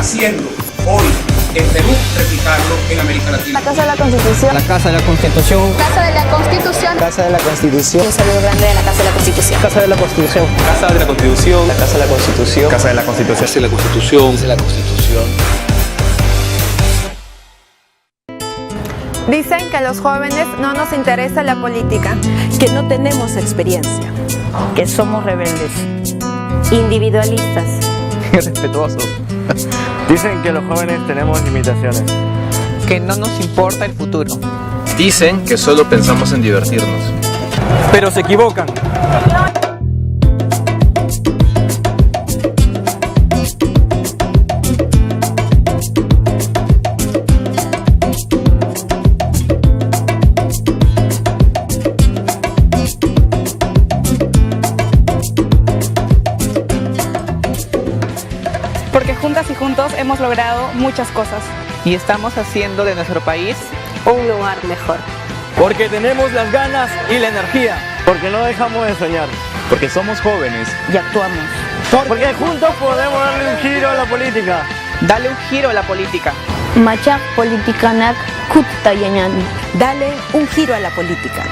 haciendo hoy en Perú, replicarlo en América Latina. La Casa de la Constitución. La Casa de la Constitución. Casa de la Constitución. Casa de la Constitución. Un saludo grande de la Casa de la Constitución. Casa de la Constitución. Casa de la Constitución. La Casa de la Constitución. Casa de la Constitución. Casa de la Constitución. Casa de la Constitución. Dicen que a los jóvenes no nos interesa la política, que no tenemos experiencia, que somos rebeldes, individualistas, irrespetuosos. Dicen que los jóvenes tenemos limitaciones, que no nos importa el futuro. Dicen que solo pensamos en divertirnos. Pero se equivocan. Porque juntas y juntos hemos logrado muchas cosas. Y estamos haciendo de nuestro país un lugar mejor. Porque tenemos las ganas y la energía. Porque no dejamos de soñar. Porque somos jóvenes. Y actuamos. Porque juntos podemos darle un giro a la política. Dale un giro a la política. Machak politikanak kutayanyan. Dale un giro a la política.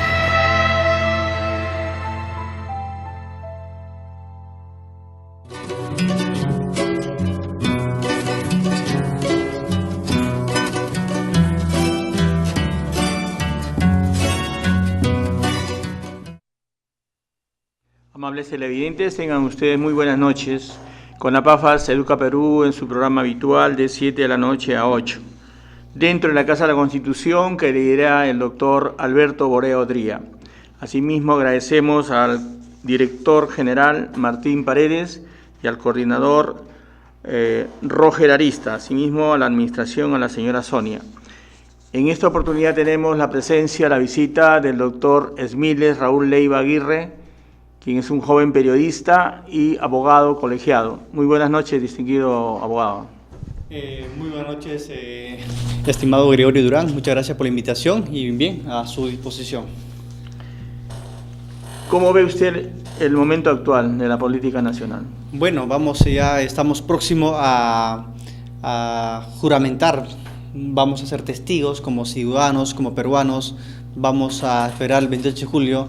Amables televidentes, tengan ustedes muy buenas noches. Con la PAFAS Educa Perú en su programa habitual de 7 de la noche a 8. Dentro de la Casa de la Constitución que lidera el doctor Alberto Borea Odría. Asimismo agradecemos al director general Martín Paredes y al coordinador Roger Arista. Asimismo a la administración, a la señora Sonia. En esta oportunidad tenemos la presencia, la visita del doctor Esmiles Raúl Leiva Aguirre, quien es un joven periodista y abogado colegiado. Muy buenas noches, distinguido abogado. Muy buenas noches, estimado Gregorio Durán. Muchas gracias por la invitación y bien, a su disposición. ¿Cómo ve usted el momento actual de la política nacional? Bueno, ya estamos próximos a juramentar. Vamos a ser testigos como ciudadanos, como peruanos. Vamos a esperar el 28 de julio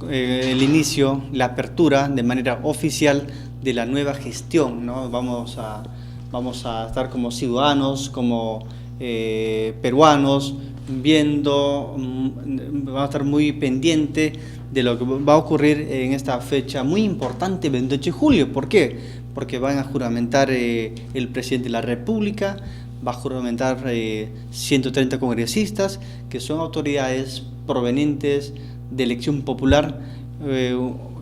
el inicio, la apertura de manera oficial de la nueva gestión, ¿no? Vamos a estar como ciudadanos, como peruanos, vamos a estar muy pendientes de lo que va a ocurrir en esta fecha muy importante, 28 de julio. ¿Por qué? Porque van a juramentar el presidente de la República, va a juramentar 130 congresistas, que son autoridades provenientes de elección popular,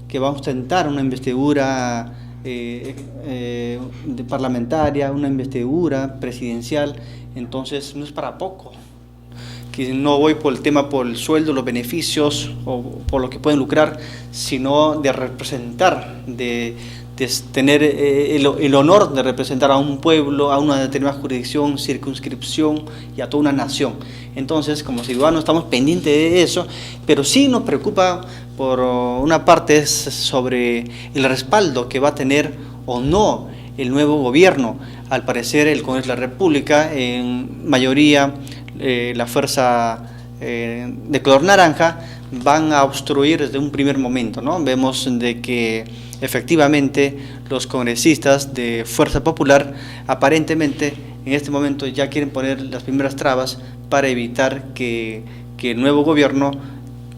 que va a ostentar una investidura parlamentaria, una investidura presidencial. Entonces no es para poco, que no voy por el tema, por el sueldo, los beneficios o por lo que pueden lucrar, sino de representar, de tener el honor de representar a un pueblo, a una determinada jurisdicción, circunscripción y a toda una nación. Entonces, como ciudadanos estamos pendientes de eso, pero sí nos preocupa por una parte sobre el respaldo que va a tener o no el nuevo gobierno. Al parecer el Congreso de la República, en mayoría la fuerza de color naranja, van a obstruir desde un primer momento, ¿no? Vemos de que efectivamente los congresistas de Fuerza Popular aparentemente en este momento ya quieren poner las primeras trabas para evitar que el nuevo gobierno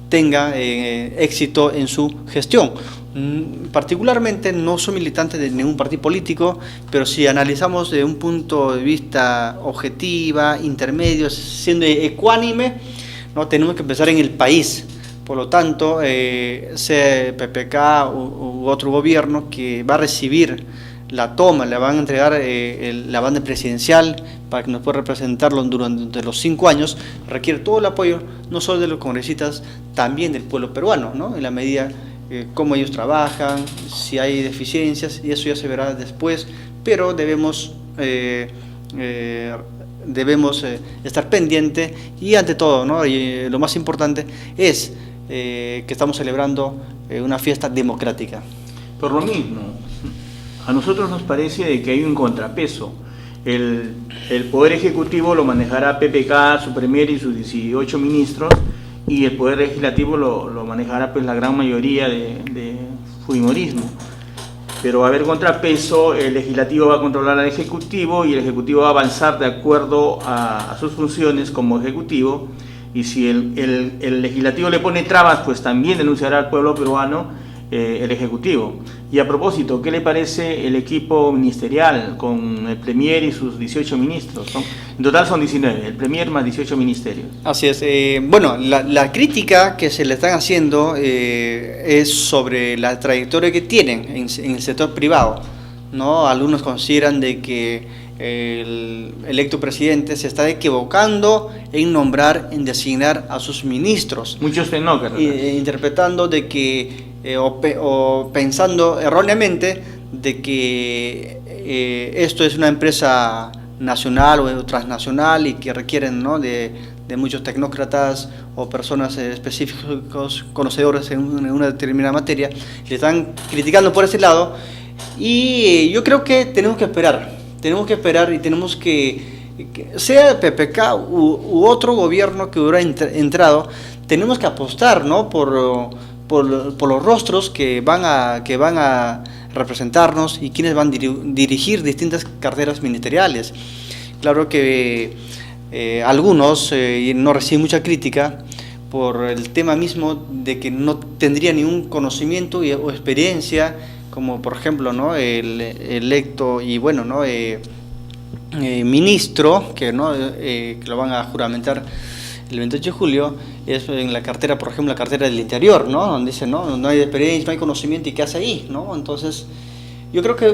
tenga éxito en su gestión. Particularmente no soy militante de ningún partido político, pero si analizamos de un punto de vista objetiva, intermedio, siendo ecuánime, ¿no? Tenemos que pensar en el país. Por lo tanto, sea PPK u otro gobierno que va a recibir la toma, le van a entregar la banda presidencial para que nos pueda representarlo durante los 5 años, requiere todo el apoyo, no solo de los congresistas, también del pueblo peruano, ¿no? En la medida cómo ellos trabajan, si hay deficiencias, y eso ya se verá después, pero debemos estar pendientes y ante todo, ¿no? Y lo más importante es que estamos celebrando una fiesta democrática. Por lo mismo, a nosotros nos parece de que hay un contrapeso El Poder Ejecutivo lo manejará PPK, su premier y sus 18 ministros, y el Poder Legislativo lo manejará pues la gran mayoría de fujimorismo. Pero va a haber contrapeso, el Legislativo va a controlar al Ejecutivo y el Ejecutivo va a avanzar de acuerdo a sus funciones como Ejecutivo, y si el Legislativo le pone trabas, pues también denunciará al pueblo peruano el Ejecutivo. Y a propósito, ¿qué le parece el equipo ministerial con el Premier y sus 18 ministros? En total son 19, el Premier más 18 ministerios. Así es. Bueno, la crítica que se le están haciendo es sobre la trayectoria que tienen en el sector privado, ¿no? Algunos consideran de que el electo presidente se está equivocando en nombrar, en designar a sus ministros. Muchos tecnócratas. Interpretando de que o pensando erróneamente de que esto es una empresa nacional o transnacional y que requieren, ¿no?, de muchos tecnócratas o personas específicos conocedores en una determinada materia. Le están criticando por ese lado, y yo creo que tenemos que esperar y tenemos que sea el PPK u otro gobierno que hubiera entrado, tenemos que apostar, ¿no?, por los rostros que van a representarnos y quienes van a dirigir distintas carteras ministeriales. Claro que algunos no reciben mucha crítica por el tema mismo de que no tendría ningún conocimiento o experiencia, como por ejemplo, ¿no?, el electo y bueno, ¿no?, ministro que lo van a juramentar el 28 de julio, es en la cartera, por ejemplo, la cartera del Interior, ¿no?, donde dice, no hay experiencia, no hay conocimiento, ¿y qué hace ahí?, ¿no? Entonces, yo creo que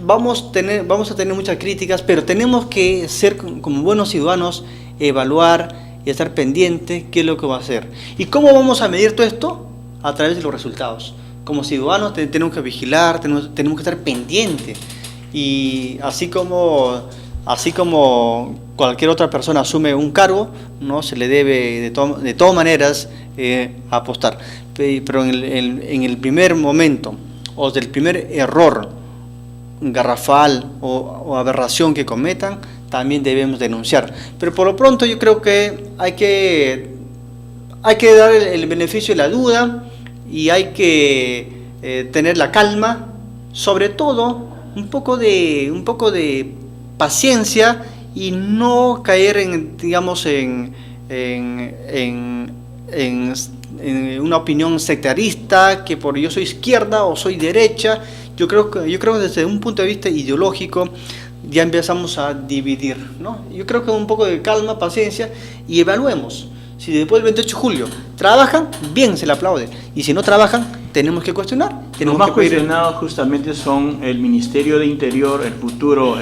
vamos a tener muchas críticas, pero tenemos que ser, como buenos ciudadanos, evaluar y estar pendiente qué es lo que va a hacer. ¿Y cómo vamos a medir todo esto? A través de los resultados. Como ciudadanos tenemos que vigilar, tenemos que estar pendientes, y así como cualquier otra persona asume un cargo, no se le debe de todas maneras apostar. Pero en el primer momento, o del primer error garrafal o aberración que cometan, también debemos denunciar. Pero por lo pronto yo creo que hay que dar el beneficio de la duda, y hay que tener la calma, sobre todo un poco de paciencia, y no caer en una opinión sectarista, que por yo soy izquierda o soy derecha. Yo creo que desde un punto de vista ideológico ya empezamos a dividir, ¿no? Yo creo que un poco de calma, paciencia, y evaluemos. Si después del 28 de julio trabajan, bien, se le aplaude, y si no trabajan, tenemos que cuestionar. Los más cuestionados justamente son el Ministerio de Interior, el futuro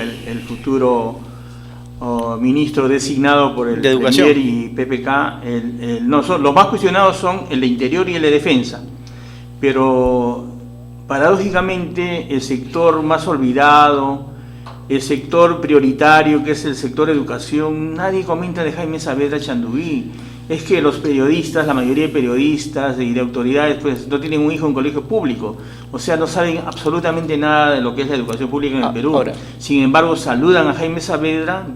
ministro designado por el Premier y PPK. Los más cuestionados son el de Interior y el de Defensa, pero paradójicamente el sector más olvidado, el sector prioritario, que es el sector educación, nadie comenta de Jaime Saavedra Chanduví. Es que los periodistas, la mayoría de periodistas y de autoridades, pues no tienen un hijo en colegio público, o sea, no saben absolutamente nada de lo que es la educación pública en el Perú. Ahora, sin embargo, saludan a Jaime Saavedra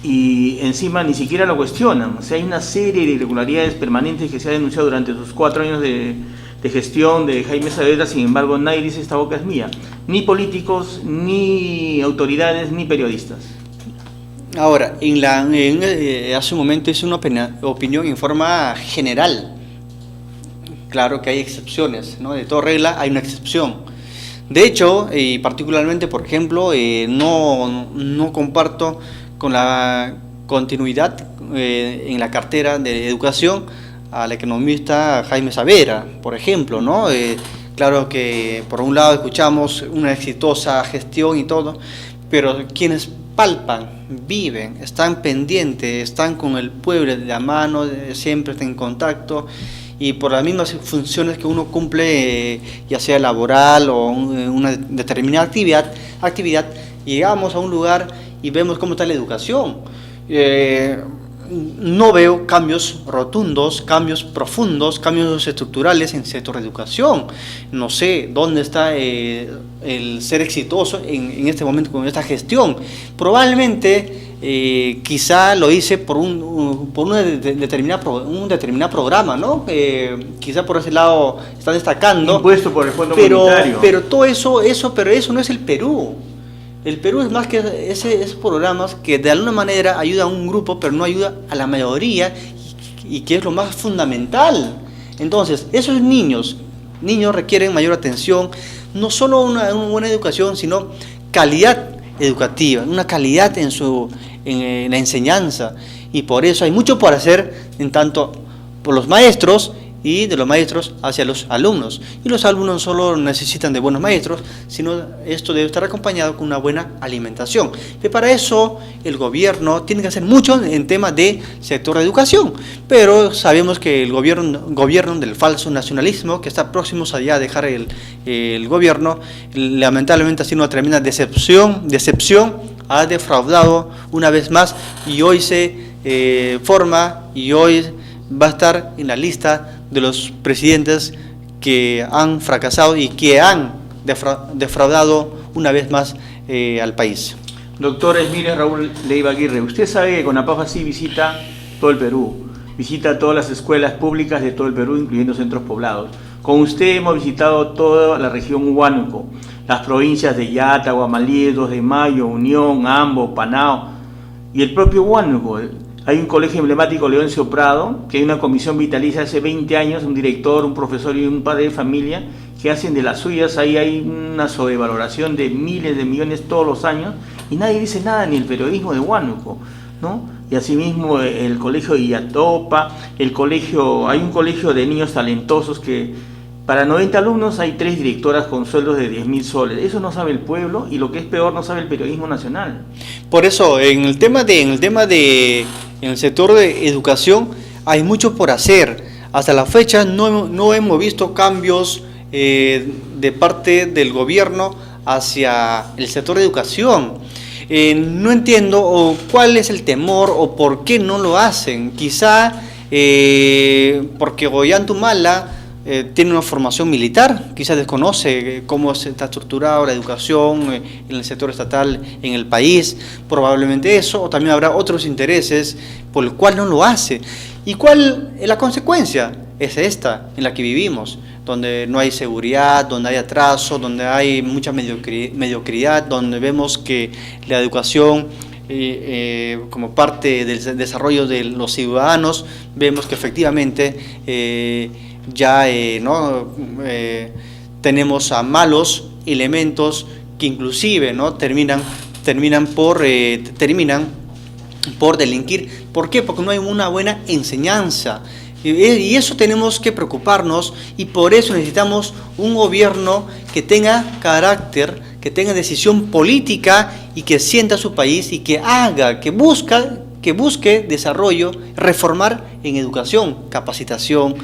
y encima ni siquiera lo cuestionan. O sea, hay una serie de irregularidades permanentes que se ha denunciado durante sus 4 años de gestión de Jaime Saavedra. Sin embargo, nadie dice esta boca es mía, ni políticos, ni autoridades, ni periodistas. Ahora, hace un momento hice una opinión en forma general. Claro que hay excepciones, ¿no? De toda regla hay una excepción. De hecho, y particularmente, por ejemplo, no comparto con la continuidad en la cartera de educación al economista Jaime Saavedra, por ejemplo, ¿no? Claro que por un lado escuchamos una exitosa gestión y todo, pero quienes palpan, viven, están pendientes, están con el pueblo de la mano, siempre están en contacto, y por las mismas funciones que uno cumple, ya sea laboral o una determinada actividad, llegamos a un lugar y vemos cómo está la educación. no veo cambios rotundos, cambios profundos, cambios estructurales en el sector de educación. No sé dónde está el ser exitoso en este momento con esta gestión. Probablemente quizá lo hice por un determinado programa, ¿no? Quizá por ese lado está destacando. Impuesto por el Fondo Monetario. Pero todo eso no es el Perú. El Perú es más que esos programas que de alguna manera ayudan a un grupo, pero no ayuda a la mayoría, y que es lo más fundamental. Entonces, esos niños requieren mayor atención, no solo una buena educación, sino calidad educativa, una calidad en la enseñanza. Y por eso hay mucho por hacer, en tanto por los maestros y de los maestros hacia los alumnos. Y los alumnos no solo necesitan de buenos maestros, sino esto debe estar acompañado con una buena alimentación. Y para eso el gobierno tiene que hacer mucho en temas de sector de educación. Pero sabemos que el gobierno del falso nacionalismo, que está próximo a ya dejar el gobierno, lamentablemente ha sido una tremenda decepción, ha defraudado una vez más, y hoy se forma y hoy va a estar en la lista de los presidentes que han fracasado y que han defraudado una vez más al país. Doctor Esmírez Raúl Leiva Aguirre, usted sabe que CONAPAFA sí visita todo el Perú, visita todas las escuelas públicas de todo el Perú, incluyendo centros poblados. Con usted hemos visitado toda la región Huánuco, las provincias de Yata, Guamalí, 2 de Mayo, Unión, Ambo, Panao y el propio Huánuco. Hay un colegio emblemático, Leoncio Prado, que hay una comisión vitalicia hace 20 años, un director, un profesor y un padre de familia que hacen de las suyas. Ahí hay una sobrevaloración de miles de millones todos los años y nadie dice nada, ni el periodismo de Huánuco, ¿no? Y asimismo el colegio de Illatopa, hay un colegio de niños talentosos que para 90 alumnos hay 3 directoras con sueldos de 10.000 soles. Eso no sabe el pueblo y lo que es peor, no sabe el periodismo nacional. Por eso, en el sector de educación hay mucho por hacer. Hasta la fecha no hemos visto cambios de parte del gobierno hacia el sector de educación. No entiendo cuál es el temor o por qué no lo hacen. Quizá porque Ollantaytamala tiene una formación militar, quizás desconoce cómo está estructurada la educación en el sector estatal en el país, probablemente eso, o también habrá otros intereses por el cual no lo hace. ¿Y cuál es la consecuencia? Es esta en la que vivimos, donde no hay seguridad, donde hay atraso, donde hay mucha mediocridad, donde vemos que la educación como parte del desarrollo de los ciudadanos, vemos que efectivamente tenemos a malos elementos que inclusive terminan por delinquir. ¿Por qué? Porque no hay una buena enseñanza. Y eso tenemos que preocuparnos, y por eso necesitamos un gobierno que tenga carácter, que tenga decisión política y que sienta a su país y que busque desarrollo, reformar en educación, capacitación,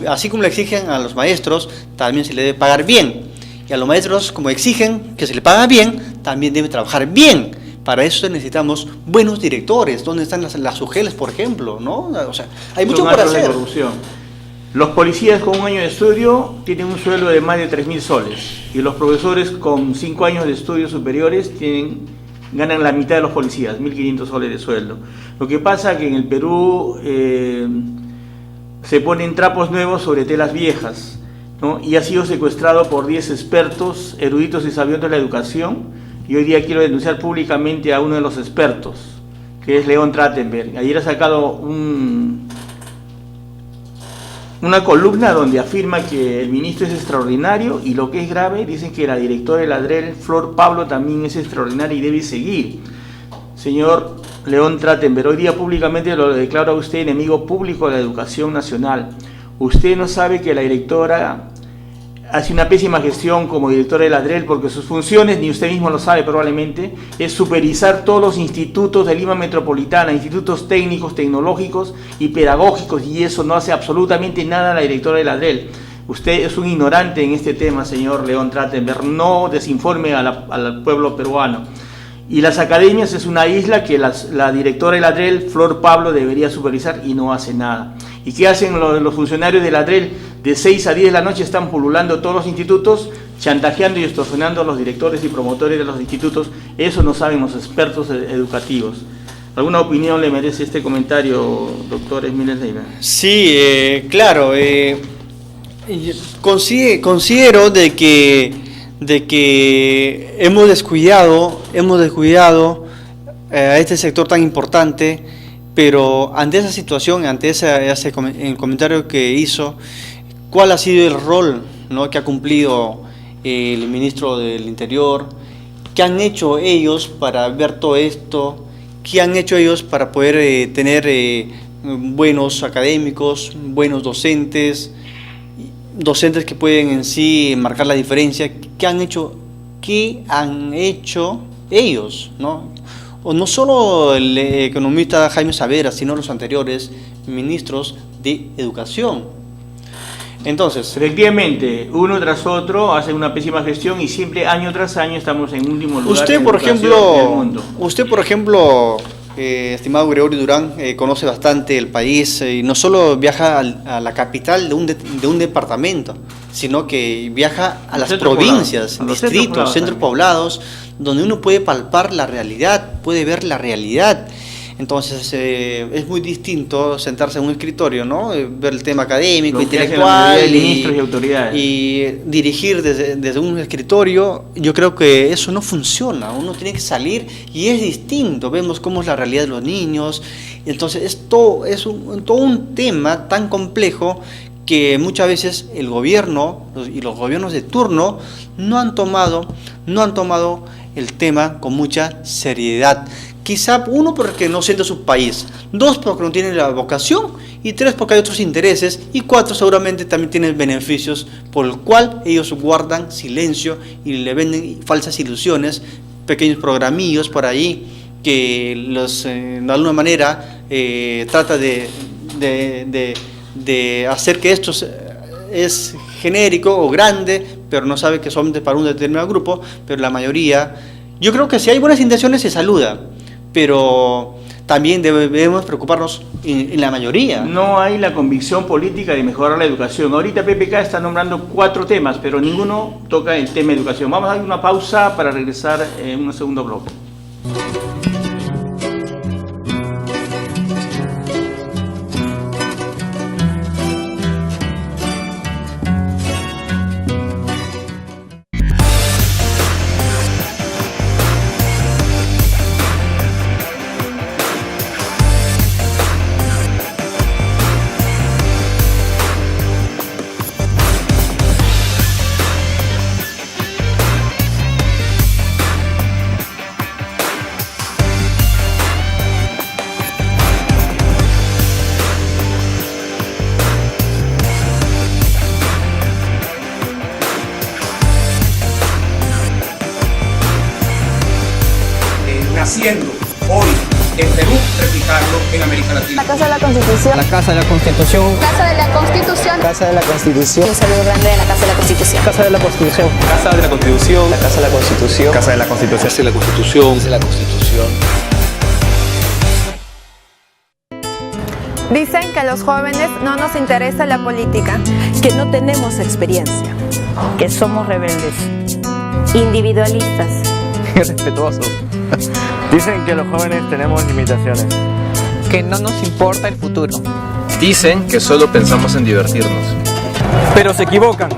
así como le exigen a los maestros, también se le debe pagar bien. Y a los maestros, como exigen que se le paga bien, también debe trabajar bien. Para eso necesitamos buenos directores. ¿Dónde están las UGELs, por ejemplo? ¿No? O sea, hay mucho por hacer. De corrupción. Los policías con 1 año de estudio tienen un sueldo de más de 3.000 soles. Y los profesores con 5 años de estudios superiores ganan la mitad de los policías, 1.500 soles de sueldo. Lo que pasa es que en el Perú se ponen trapos nuevos sobre telas viejas, ¿no? Y ha sido secuestrado por 10 expertos, eruditos y sabiondos de la educación. Y hoy día quiero denunciar públicamente a uno de los expertos, que es León Trachtenberg. Ayer ha sacado una columna donde afirma que el ministro es extraordinario, y lo que es grave, dicen que la directora de la ADREL, Flor Pablo, también es extraordinaria y debe seguir. Señor León Trachtenberg, hoy día públicamente lo declara usted enemigo público de la educación nacional. Usted no sabe que la directora hace una pésima gestión como directora de la ADREL, porque sus funciones, ni usted mismo lo sabe probablemente, es supervisar todos los institutos de Lima Metropolitana, institutos técnicos, tecnológicos y pedagógicos, y eso no hace absolutamente nada la directora de la ADREL. Usted es un ignorante en este tema, señor León Trachtenberg, no desinforme al pueblo peruano. Y las academias es una isla que la directora del ADREL, Flor Pablo, debería supervisar y no hace nada. ¿Y qué hacen los funcionarios del ADREL? De 6 a 10 de la noche están pululando todos los institutos, chantajeando y extorsionando a los directores y promotores de los institutos. Eso no saben los expertos educativos. ¿Alguna opinión le merece este comentario, doctor Esmiles Leiva? Sí, claro. Considero de que hemos descuidado a este sector tan importante, pero ante esa situación, ante el comentario que hizo, ¿cuál ha sido el rol, ¿no?, que ha cumplido el ministro del Interior? ¿Qué han hecho ellos para ver todo esto? ¿Qué han hecho ellos para poder tener buenos académicos, buenos docentes que pueden en sí marcar la diferencia? ¿Qué han hecho ellos, ¿no? O no solo el economista Jaime Savera, sino los anteriores ministros de Educación. Entonces, efectivamente, uno tras otro hacen una pésima gestión y siempre año tras año estamos en último lugar usted, en por educación ejemplo, del mundo. Estimado Gregorio Durán, conoce bastante el país y no solo viaja a la capital de un departamento, sino que viaja a las provincias, distritos, centros poblados, donde uno puede palpar la realidad, puede ver la realidad. Entonces es muy distinto sentarse en un escritorio, ¿no? Ver el tema académico, intelectual y dirigir desde un escritorio. Yo creo que eso no funciona, uno tiene que salir y es distinto, vemos cómo es la realidad de los niños. Entonces esto es todo un tema tan complejo que muchas veces el gobierno y los gobiernos de turno no han tomado el tema con mucha seriedad. Quizá uno porque no siente su país, 2 porque no tiene la vocación y 3 porque hay otros intereses y 4 seguramente también tienen beneficios por el cual ellos guardan silencio y le venden falsas ilusiones, pequeños programillos por ahí que de alguna manera trata de hacer que esto es genérico o grande, pero no sabe que son para un determinado grupo, pero la mayoría, yo creo que si hay buenas intenciones se saluda, pero también debemos preocuparnos en la mayoría. No hay la convicción política de mejorar la educación. Ahorita PPK está nombrando 4 temas, pero ninguno toca el tema de educación. Vamos a dar una pausa para regresar en un segundo bloque. Naciendo hoy en Perú, replicarlo en América Latina. La Casa de la Constitución. La Casa de la Constitución. Casa de la Constitución. Casa de la Constitución. Un saludo grande de la Casa de la Constitución. Casa de la Constitución. Casa de la Constitución. La Casa de la Constitución. Casa de la Constitución. Casa de la Constitución. Casa de la Constitución. Dicen que a los jóvenes no nos interesa la política. Que no tenemos experiencia. Que somos rebeldes, individualistas, Irrespetuoso. Dicen que los jóvenes tenemos limitaciones. Que no nos importa el futuro. Dicen que solo pensamos en divertirnos. Pero se equivocan.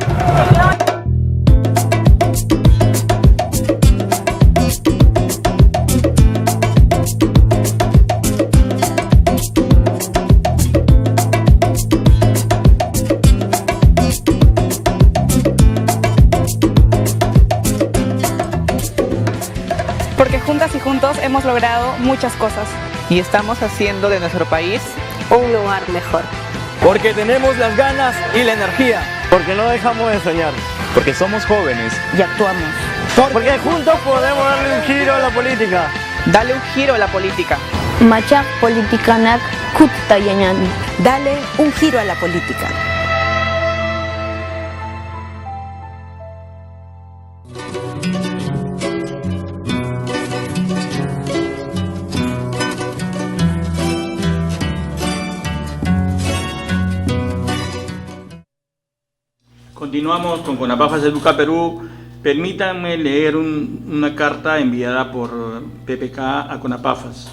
Porque juntas y juntos hemos logrado muchas cosas. Y estamos haciendo de nuestro país un lugar mejor. porque tenemos las ganas y la energía. Porque no dejamos de soñar. Porque somos jóvenes. Y actuamos. Porque juntos podemos darle un giro a la política. Dale un giro a la política. Machak politikanak kutta yañani. Dale un giro a la política. Continuamos con CONAPAFAS Educa Perú. Permítanme leer una carta enviada por PPK a CONAPAFAS.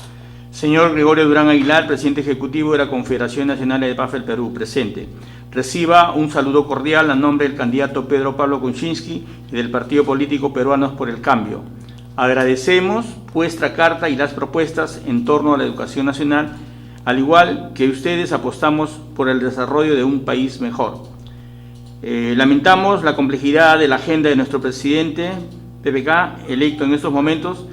Señor Gregorio Durán Aguilar, presidente ejecutivo de la Confederación Nacional de PAF del Perú, presente. Reciba un saludo cordial a nombre del candidato Pedro Pablo Kuczynski y del Partido Político Peruanos por el Cambio. Agradecemos vuestra carta y las propuestas en torno a la educación nacional, al igual que ustedes apostamos por el desarrollo de un país mejor. Lamentamos la complejidad de la agenda de nuestro presidente, PPK, electo en estos momentos,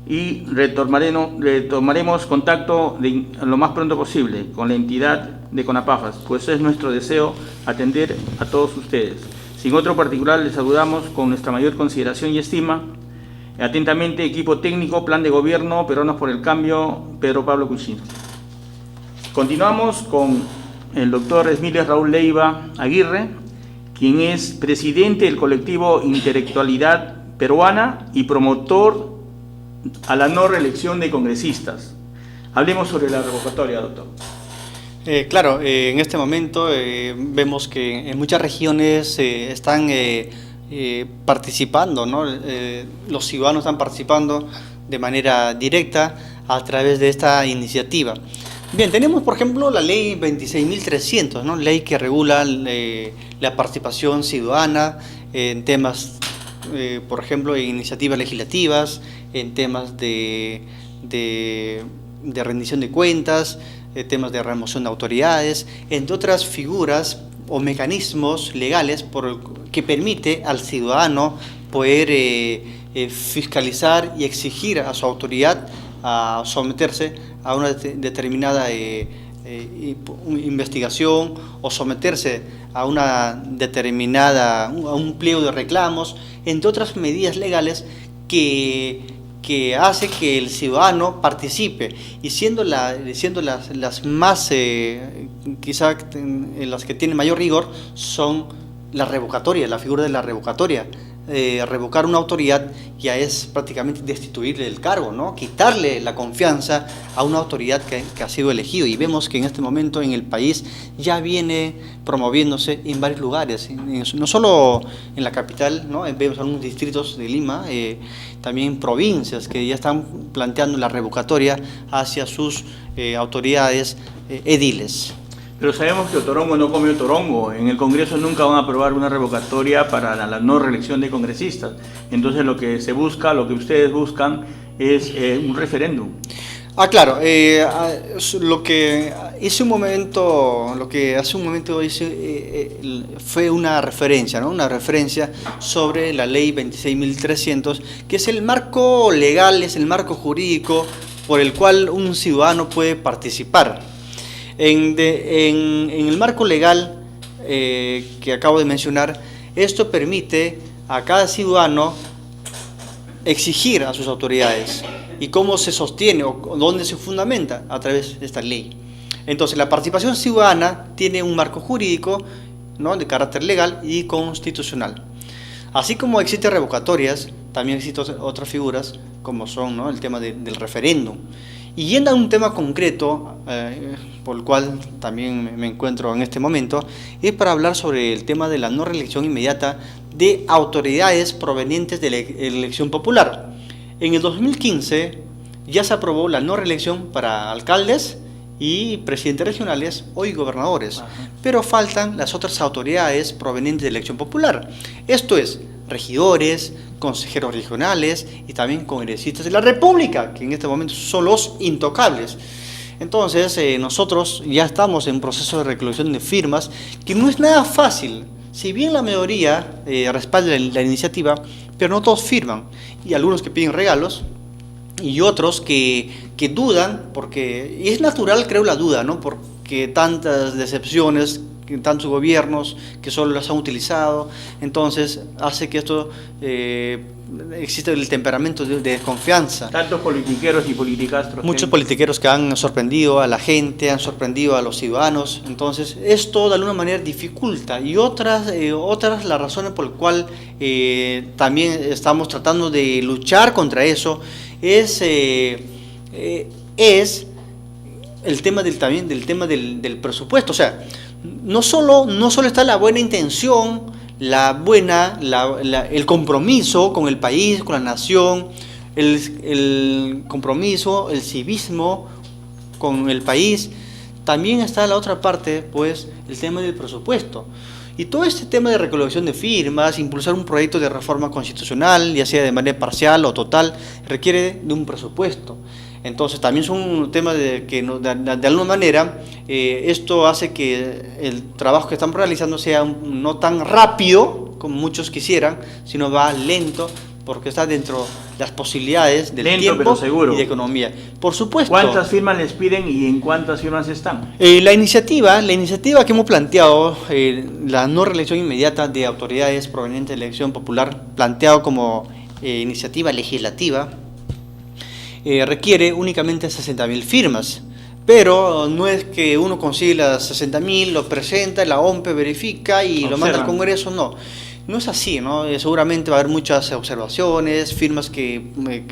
y retomaremos contacto lo más pronto posible con la entidad de CONAPAFAS, pues es nuestro deseo atender a todos ustedes. Sin otro particular, les saludamos con nuestra mayor consideración y estima. Atentamente, equipo técnico, plan de gobierno, Peruanos por el Cambio, Pedro Pablo Kuczynski. Continuamos con el doctor Emilio Raúl Leiva Aguirre, quien es presidente del colectivo Intelectualidad Peruana y promotor a la no reelección de congresistas. Hablemos sobre la revocatoria, doctor. Claro, en este momento vemos que en muchas regiones están participando, ¿no? Los ciudadanos están participando de manera directa a través de esta iniciativa. Bien, tenemos por ejemplo la ley 26.300, ¿no? Ley que regula la participación ciudadana en temas, por ejemplo, en iniciativas legislativas, en temas de rendición de cuentas, temas de remoción de autoridades, entre otras figuras o mecanismos legales que permite al ciudadano poder fiscalizar y exigir a su autoridad a someterse a una determinada investigación o someterse a una determinada, a un pliego de reclamos, entre otras medidas legales que hace que el ciudadano participe, y siendo las más, quizá las que tienen mayor rigor, son la revocatoria, la figura de la revocatoria. Revocar una autoridad ya es prácticamente destituirle del cargo, ¿no? Quitarle la confianza a una autoridad que ha sido elegido, y vemos que en este momento en el país ya viene promoviéndose en varios lugares, no solo en la capital, ¿no? Vemos algunos distritos de Lima, también provincias que ya están planteando la revocatoria hacia sus autoridades ediles. Pero sabemos que Otorongo no come Otorongo. En el Congreso nunca van a aprobar una revocatoria para la no reelección de congresistas. Entonces lo que se busca, lo que ustedes buscan es un referéndum. Claro, lo que hace un momento hice fue una referencia, ¿no? Una referencia sobre la ley 26.300, que es el marco legal, es el marco jurídico por el cual un ciudadano puede participar. En el marco legal que acabo de mencionar, esto permite a cada ciudadano exigir a sus autoridades. ¿Y cómo se sostiene o dónde se fundamenta? A través de esta ley. Entonces, la participación ciudadana tiene un marco jurídico, ¿no? De carácter legal y constitucional. Así como existen revocatorias, también existen otras figuras, como son, ¿no? El tema del referéndum. Y yendo a un tema concreto, por el cual también me encuentro en este momento, es para hablar sobre el tema de la no reelección inmediata de autoridades provenientes de la elección popular. En el 2015 ya se aprobó la no reelección para alcaldes y presidentes regionales, hoy gobernadores, pero faltan las otras autoridades provenientes de la elección popular. Esto es, regidores, consejeros regionales y también congresistas de la República, que en este momento son los intocables. Entonces, nosotros ya estamos en proceso de recolección de firmas, que no es nada fácil. Si bien la mayoría respalda la iniciativa, pero no todos firman. Y algunos que piden regalos y otros que dudan, y es natural, creo, la duda, ¿no? Porque tantas decepciones, tantos gobiernos que solo las han utilizado, entonces hace que esto existe el temperamento de desconfianza. Tantos politiqueros y politicastros. Muchos politiqueros que han sorprendido a la gente, han sorprendido a los ciudadanos, entonces esto de alguna manera dificulta, y otras las razones por las cuales también estamos tratando de luchar contra eso es el tema del presupuesto. O sea, no solo está la buena intención, el compromiso con el país, con la nación, el compromiso, el civismo con el país. También está la otra parte, pues, el tema del presupuesto. Y todo este tema de recolección de firmas, impulsar un proyecto de reforma constitucional, ya sea de manera parcial o total, requiere de un presupuesto. Entonces también son un tema que de alguna manera esto hace que el trabajo que estamos realizando sea no tan rápido como muchos quisieran, sino va lento, porque está dentro de las posibilidades del tiempo y de economía. Por supuesto. ¿Cuántas firmas les piden y en cuántas firmas están? La iniciativa que hemos planteado, la no reelección inmediata de autoridades provenientes de la elección popular, planteado como iniciativa legislativa, requiere únicamente 60.000 firmas. Pero no es que uno consigue las 60.000, lo presenta, la OMPE verifica y lo manda al Congreso, no. No es así, ¿no? Seguramente va a haber muchas observaciones, firmas que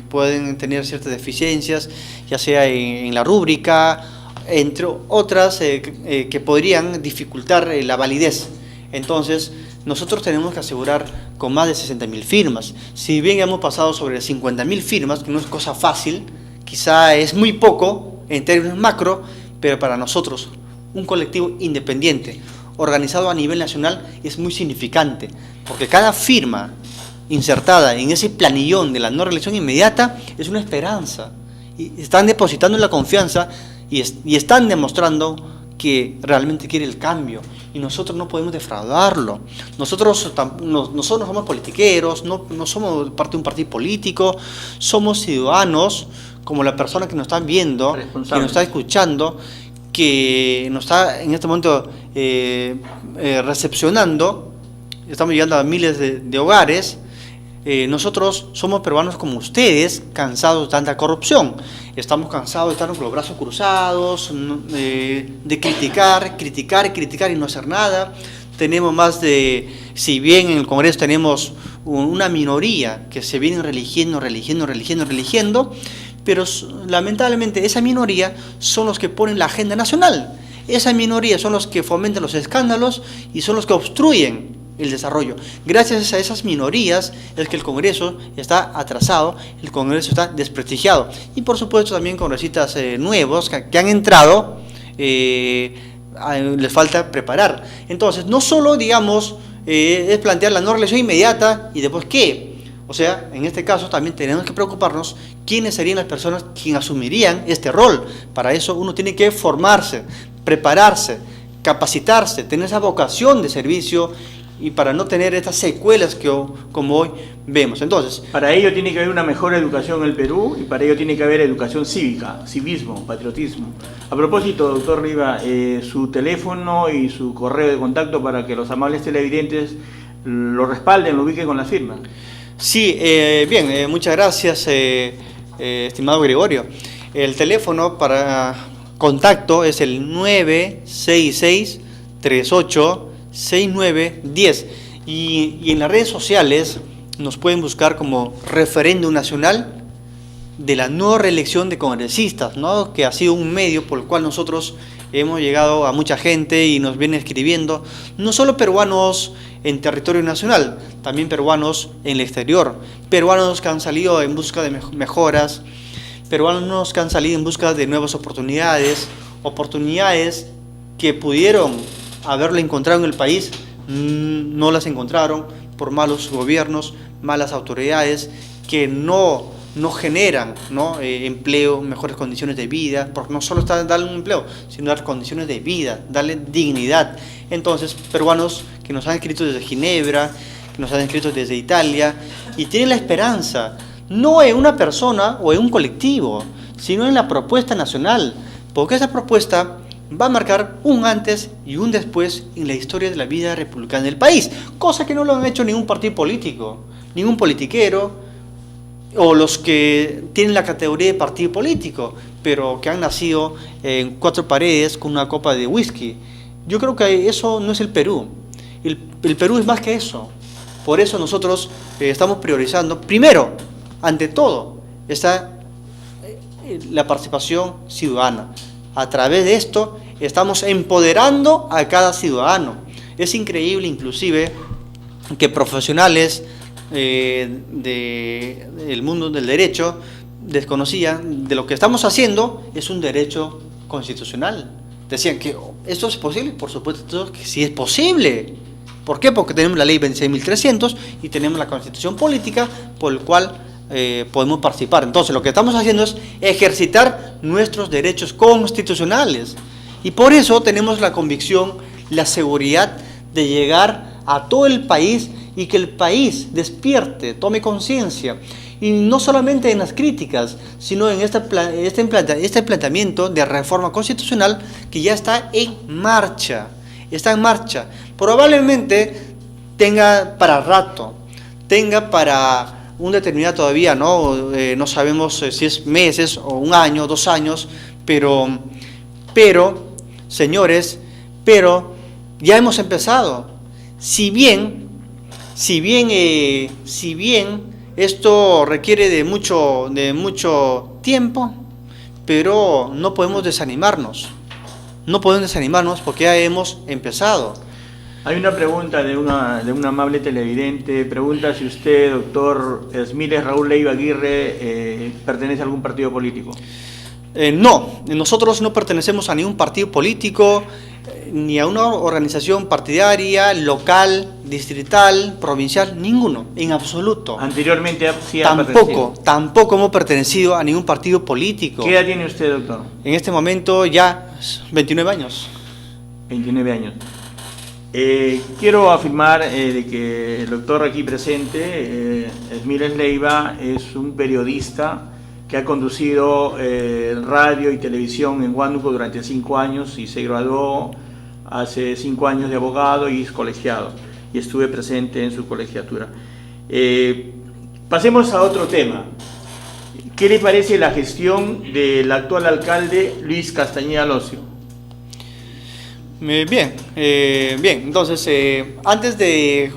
pueden tener ciertas deficiencias, ya sea en la rúbrica, entre otras que podrían dificultar la validez. Entonces, nosotros tenemos que asegurar con más de 60.000 firmas. Si bien hemos pasado sobre 50.000 firmas, que no es cosa fácil, quizá es muy poco en términos macro, pero para nosotros, un colectivo independiente, organizado a nivel nacional, es muy significante, porque cada firma insertada en ese planillón de la no reelección inmediata es una esperanza, y están depositando la confianza y están demostrando que realmente quiere el cambio, y nosotros no podemos defraudarlo. Nosotros no somos politiqueros, no somos parte de un partido político, somos ciudadanos, como la persona que nos está viendo, que nos está escuchando, que nos está en este momento recepcionando. Estamos llegando a miles de hogares. Nosotros somos peruanos como ustedes, cansados de tanta corrupción. Estamos cansados de estar con los brazos cruzados, de criticar y no hacer nada. Tenemos si bien en el Congreso tenemos una minoría que se vienen religiendo, pero lamentablemente esa minoría son los que ponen la agenda nacional. Esa minoría son los que fomentan los escándalos y son los que obstruyen el desarrollo. Gracias a esas minorías es que el Congreso está atrasado, el Congreso está desprestigiado. Y por supuesto también congresistas nuevos que han entrado, les falta preparar. Entonces, no solo, digamos, es plantear la no reelección inmediata y después ¿qué? O sea, en este caso también tenemos que preocuparnos quiénes serían las personas quienes asumirían este rol. Para eso uno tiene que formarse, prepararse, capacitarse, tener esa vocación de servicio y para no tener estas secuelas que como hoy vemos. Entonces, para ello tiene que haber una mejor educación en el Perú y para ello tiene que haber educación cívica, civismo, patriotismo. A propósito, doctor Riva, su teléfono y su correo de contacto para que los amables televidentes lo respalden, lo ubiquen con la firma. Sí, bien, muchas gracias, estimado Gregorio. El teléfono para contacto es el 966-386910 y en las redes sociales nos pueden buscar como Referéndum Nacional de la no reelección de congresistas, ¿no? Que ha sido un medio por el cual nosotros hemos llegado a mucha gente y nos viene escribiendo, no solo peruanos en territorio nacional, también peruanos en el exterior, peruanos que han salido en busca de mejoras, peruanos que han salido en busca de nuevas oportunidades que pudieron haberlo encontrado en el país, no las encontraron por malos gobiernos, malas autoridades que no generan empleo, mejores condiciones de vida, porque no solo está darle un empleo, sino dar condiciones de vida, darle dignidad. Entonces, peruanos que nos han escrito desde Ginebra, que nos han escrito desde Italia, y tienen la esperanza, no en una persona o en un colectivo, sino en la propuesta nacional, porque esa propuesta va a marcar un antes y un después en la historia de la vida republicana del país, cosa que no lo han hecho ningún partido político, ningún politiquero, o los que tienen la categoría de partido político, pero que han nacido en cuatro paredes con una copa de whisky. Yo creo que eso no es el Perú. El Perú es más que eso. Por eso nosotros estamos priorizando, primero, ante todo, está la participación ciudadana. A través de esto estamos empoderando a cada ciudadano. Es increíble, inclusive, que profesionales del mundo del derecho desconocían de lo que estamos haciendo es un derecho constitucional. Decían que esto es posible, por supuesto que sí es posible. ¿Por qué? Porque tenemos la ley 26.300 y tenemos la constitución política por el cual podemos participar. Entonces lo que estamos haciendo es ejercitar nuestros derechos constitucionales y por eso tenemos la convicción, la seguridad de llegar a todo el país y que el país despierte, tome conciencia. Y no solamente en las críticas, sino en este planteamiento de reforma constitucional que ya está en marcha. Está en marcha. Probablemente tenga para rato, tenga para un determinado todavía, no sabemos si es meses o un año, 2 años, pero señores, ya hemos empezado. Si bien esto requiere de mucho tiempo, pero no podemos desanimarnos. No podemos desanimarnos porque ya hemos empezado. Hay una pregunta de un amable televidente. Pregunta si usted, doctor Esmiles Raúl Leiva Aguirre, pertenece a algún partido político. No, nosotros no pertenecemos a ningún partido político, ni a una organización partidaria, local, distrital, provincial, ninguno, en absoluto. Anteriormente sí ha pertenecido. Tampoco hemos pertenecido a ningún partido político. ¿Qué edad tiene usted, doctor? En este momento ya 29 años. 29 años. Quiero afirmar de que el doctor aquí presente, Esmiles Leiva, es un periodista que ha conducido radio y televisión en Huánuco durante 5 años y se graduó hace 5 años de abogado y es colegiado, y estuve presente en su colegiatura. Pasemos a otro tema. ¿Qué le parece la gestión del actual alcalde Luis Castañeda Locio? Bien, entonces antes de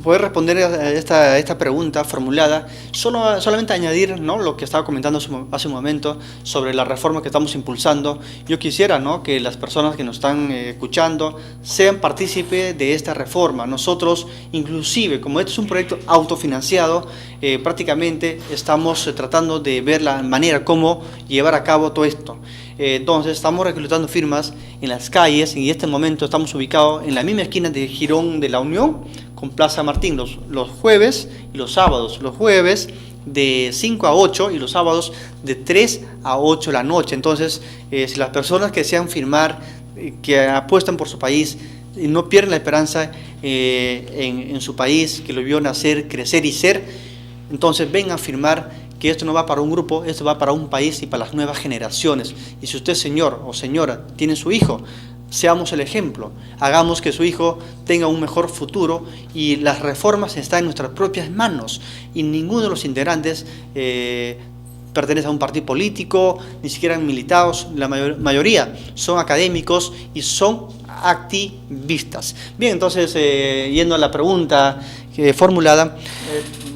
poder responder a esta pregunta formulada, solamente añadir, ¿no?, lo que estaba comentando hace un momento sobre la reforma que estamos impulsando. Yo quisiera, ¿no?, que las personas que nos están escuchando sean partícipes de esta reforma. Nosotros, inclusive, como este es un proyecto autofinanciado, prácticamente estamos tratando de ver la manera cómo llevar a cabo todo esto. Entonces estamos reclutando firmas en las calles y en este momento estamos ubicados en la misma esquina de Girón de la Unión con Plaza Martín los jueves y los sábados. Los jueves de 5 a 8 y los sábados de 3 a 8 de la noche. Entonces, si las personas que desean firmar, que apuestan por su país, no pierden la esperanza en su país, que lo vio nacer, crecer y ser, entonces vengan a firmar, que esto no va para un grupo, esto va para un país y para las nuevas generaciones. Y si usted, señor o señora, tiene su hijo, seamos el ejemplo, hagamos que su hijo tenga un mejor futuro, y las reformas están en nuestras propias manos, y ninguno de los integrantes pertenece a un partido político, ni siquiera militados. La mayoría son académicos y son activistas. Bien, entonces, yendo a la pregunta formulada,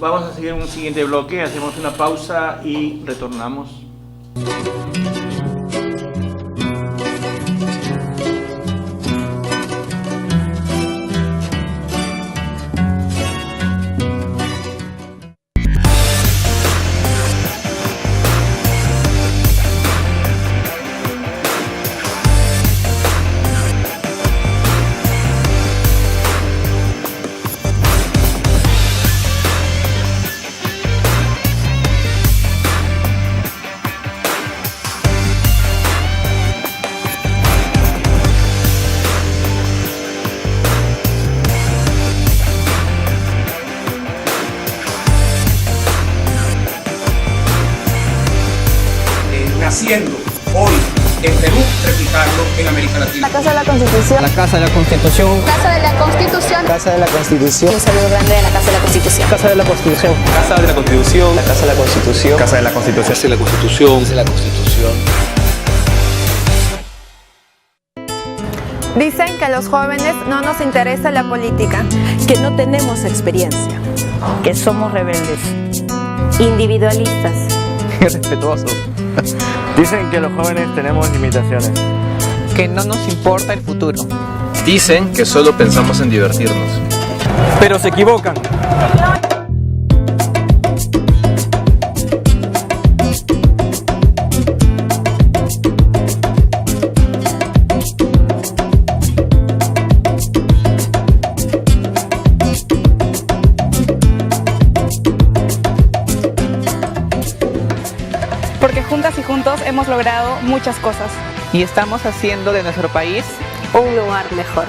vamos a seguir un siguiente bloque, hacemos una pausa y retornamos. Naciendo hoy en Perú, replicarlo en América Latina. La Casa de la Constitución. La Casa de la Constitución. Casa de la Constitución. Casa de la Constitución. Un saludo grande de la Casa de la Constitución. Casa de la Constitución. Casa de la Constitución. La Casa de la Constitución. Casa de la Constitución. Casa de la Constitución. Casa de la Constitución. Dicen que a los jóvenes no nos interesa la política. Que no tenemos experiencia. Que somos rebeldes, individualistas, Irrespetuosos. Dicen que los jóvenes tenemos limitaciones. Que no nos importa el futuro. Dicen que solo pensamos en divertirnos. pero se equivocan. Porque juntas y juntos hemos logrado muchas cosas. Y estamos haciendo de nuestro país un lugar mejor.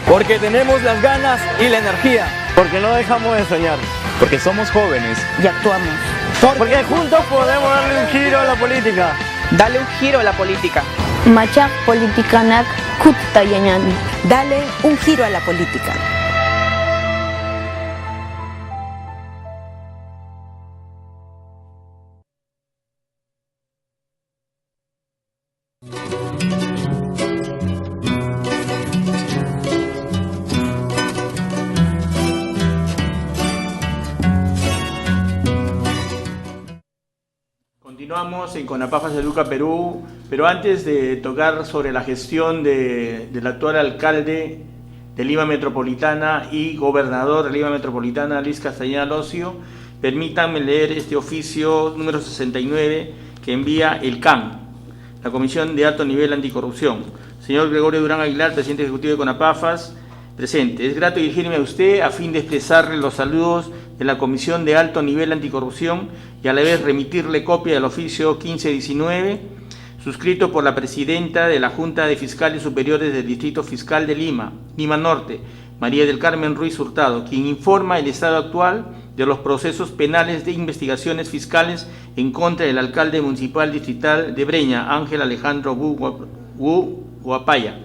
Porque tenemos las ganas y la energía. Porque no dejamos de soñar. Porque somos jóvenes. Y actuamos. Porque juntos podemos darle un giro a la política. Dale un giro a la política. Machak politikanak kutayanyan. Dale un giro a la política. Continuamos en Conapafas Educa Perú, pero antes de tocar sobre la gestión del actual alcalde de Lima Metropolitana y gobernador de Lima Metropolitana, Luis Castañeda Locio, permítanme leer este oficio número 69 que envía el CAN, la Comisión de Alto Nivel Anticorrupción. Señor Gregorio Durán Aguilar, presidente ejecutivo de Conapafas, presente. Es grato dirigirme a usted a fin de expresarle los saludos de la Comisión de Alto Nivel Anticorrupción y a la vez remitirle copia del oficio 1519, suscrito por la presidenta de la Junta de Fiscales Superiores del Distrito Fiscal de Lima, Lima Norte, María del Carmen Ruiz Hurtado, quien informa el estado actual de los procesos penales de investigaciones fiscales en contra del alcalde municipal distrital de Breña, Ángel Alejandro Wu Guapaya.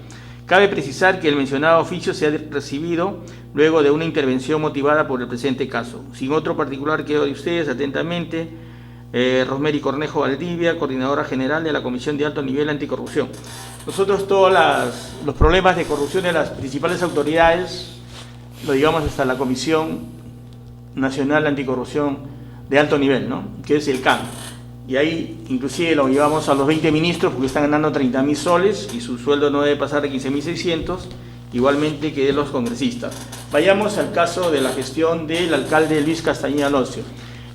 Cabe precisar que el mencionado oficio se ha recibido luego de una intervención motivada por el presente caso. Sin otro particular, quedo de ustedes atentamente, Rosemary Cornejo Valdivia, coordinadora general de la Comisión de Alto Nivel Anticorrupción. Nosotros todos los problemas de corrupción de las principales autoridades lo digamos hasta la Comisión Nacional Anticorrupción de Alto Nivel, ¿no?, que es el CAN. Y ahí inclusive lo llevamos a los 20 ministros porque están ganando 30.000 soles y su sueldo no debe pasar de 15.600, igualmente que de los congresistas. Vayamos al caso de la gestión del alcalde Luis Castañeda Locio.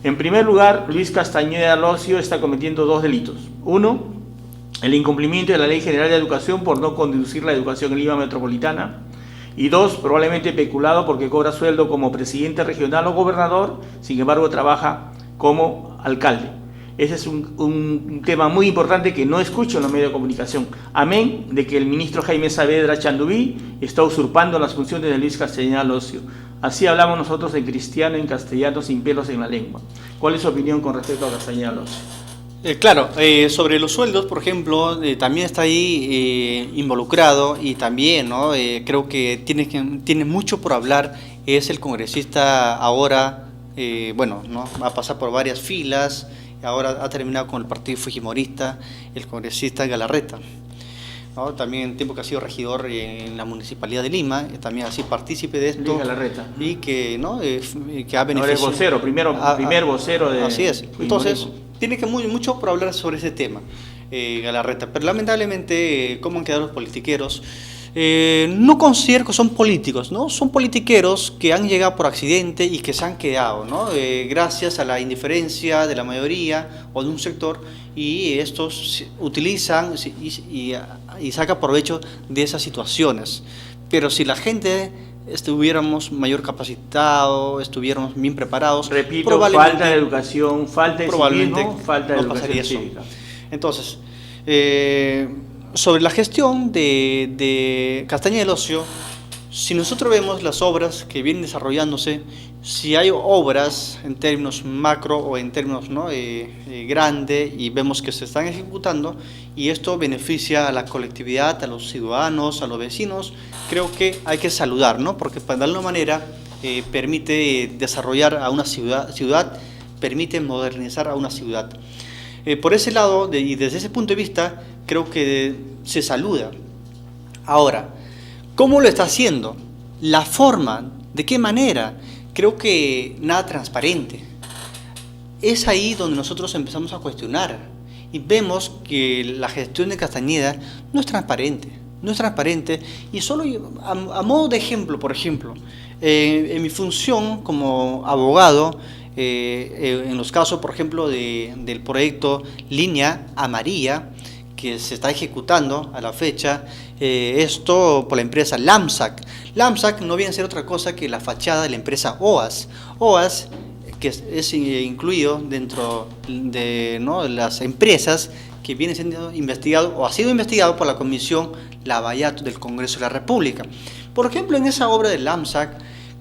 En primer lugar, Luis Castañeda Locio está cometiendo dos delitos. Uno, el incumplimiento de la Ley General de Educación por no conducir la educación en Lima Metropolitana. Y dos, probablemente peculado porque cobra sueldo como presidente regional o gobernador, sin embargo trabaja como alcalde. Ese es un tema muy importante que no escucho en los medios de comunicación. Amén de que el ministro Jaime Saavedra Chandubí está usurpando las funciones de Luis Castañeda Locio. Así hablamos nosotros en cristiano, en castellano, sin pelos en la lengua. ¿Cuál es su opinión con respecto a Castañeda Locio? Claro, sobre los sueldos, por ejemplo, también está ahí involucrado y también, ¿no? Creo que tiene mucho por hablar, es el congresista ahora, bueno, ¿no?, va a pasar por varias filas. Ahora ha terminado con el partido fujimorista, el congresista Galarreta, ¿no? También tiempo que ha sido regidor en la Municipalidad de Lima, también así partícipe de esto. Galarreta. Y que, ¿no?, que ha beneficiado. Ahora es vocero, primer vocero de... Así es. Entonces, tiene que mucho por hablar sobre ese tema, Galarreta. Pero lamentablemente, ¿cómo han quedado los politiqueros? No considero que son políticos, ¿no? Son politiqueros que han llegado por accidente y que se han quedado, ¿no? Gracias a la indiferencia de la mayoría o de un sector, y estos utilizan y sacan provecho de esas situaciones. Pero si la gente estuviéramos mayor capacitados, estuviéramos bien preparados, repito, falta de educación, falta de civismo, falta de no educación cívica. Entonces, sobre la gestión de Castañeda Locio, si nosotros vemos las obras que vienen desarrollándose, si hay obras en términos macro o en términos, ¿no?, grande, y vemos que se están ejecutando y esto beneficia a la colectividad, a los ciudadanos, a los vecinos, creo que hay que saludar, ¿no?, porque de alguna manera permite desarrollar a una ciudad, permite modernizar a una ciudad. Por ese lado, y desde ese punto de vista, creo que se saluda. Ahora, ¿cómo lo está haciendo? La forma, ¿de qué manera? Creo que nada transparente. Es ahí donde nosotros empezamos a cuestionar y vemos que la gestión de Castañeda no es transparente. No es transparente, y solo a modo de ejemplo, por ejemplo, En mi función como abogado, en los casos, por ejemplo, del proyecto Línea Amarilla, que se está ejecutando a la fecha, esto por la empresa LAMSAC. LAMSAC no viene a ser otra cosa que la fachada de la empresa OAS. OAS, que es incluido dentro de las empresas que viene siendo investigado o ha sido investigado por la Comisión Lavallato del Congreso de la República. Por ejemplo, en esa obra de LAMSAC,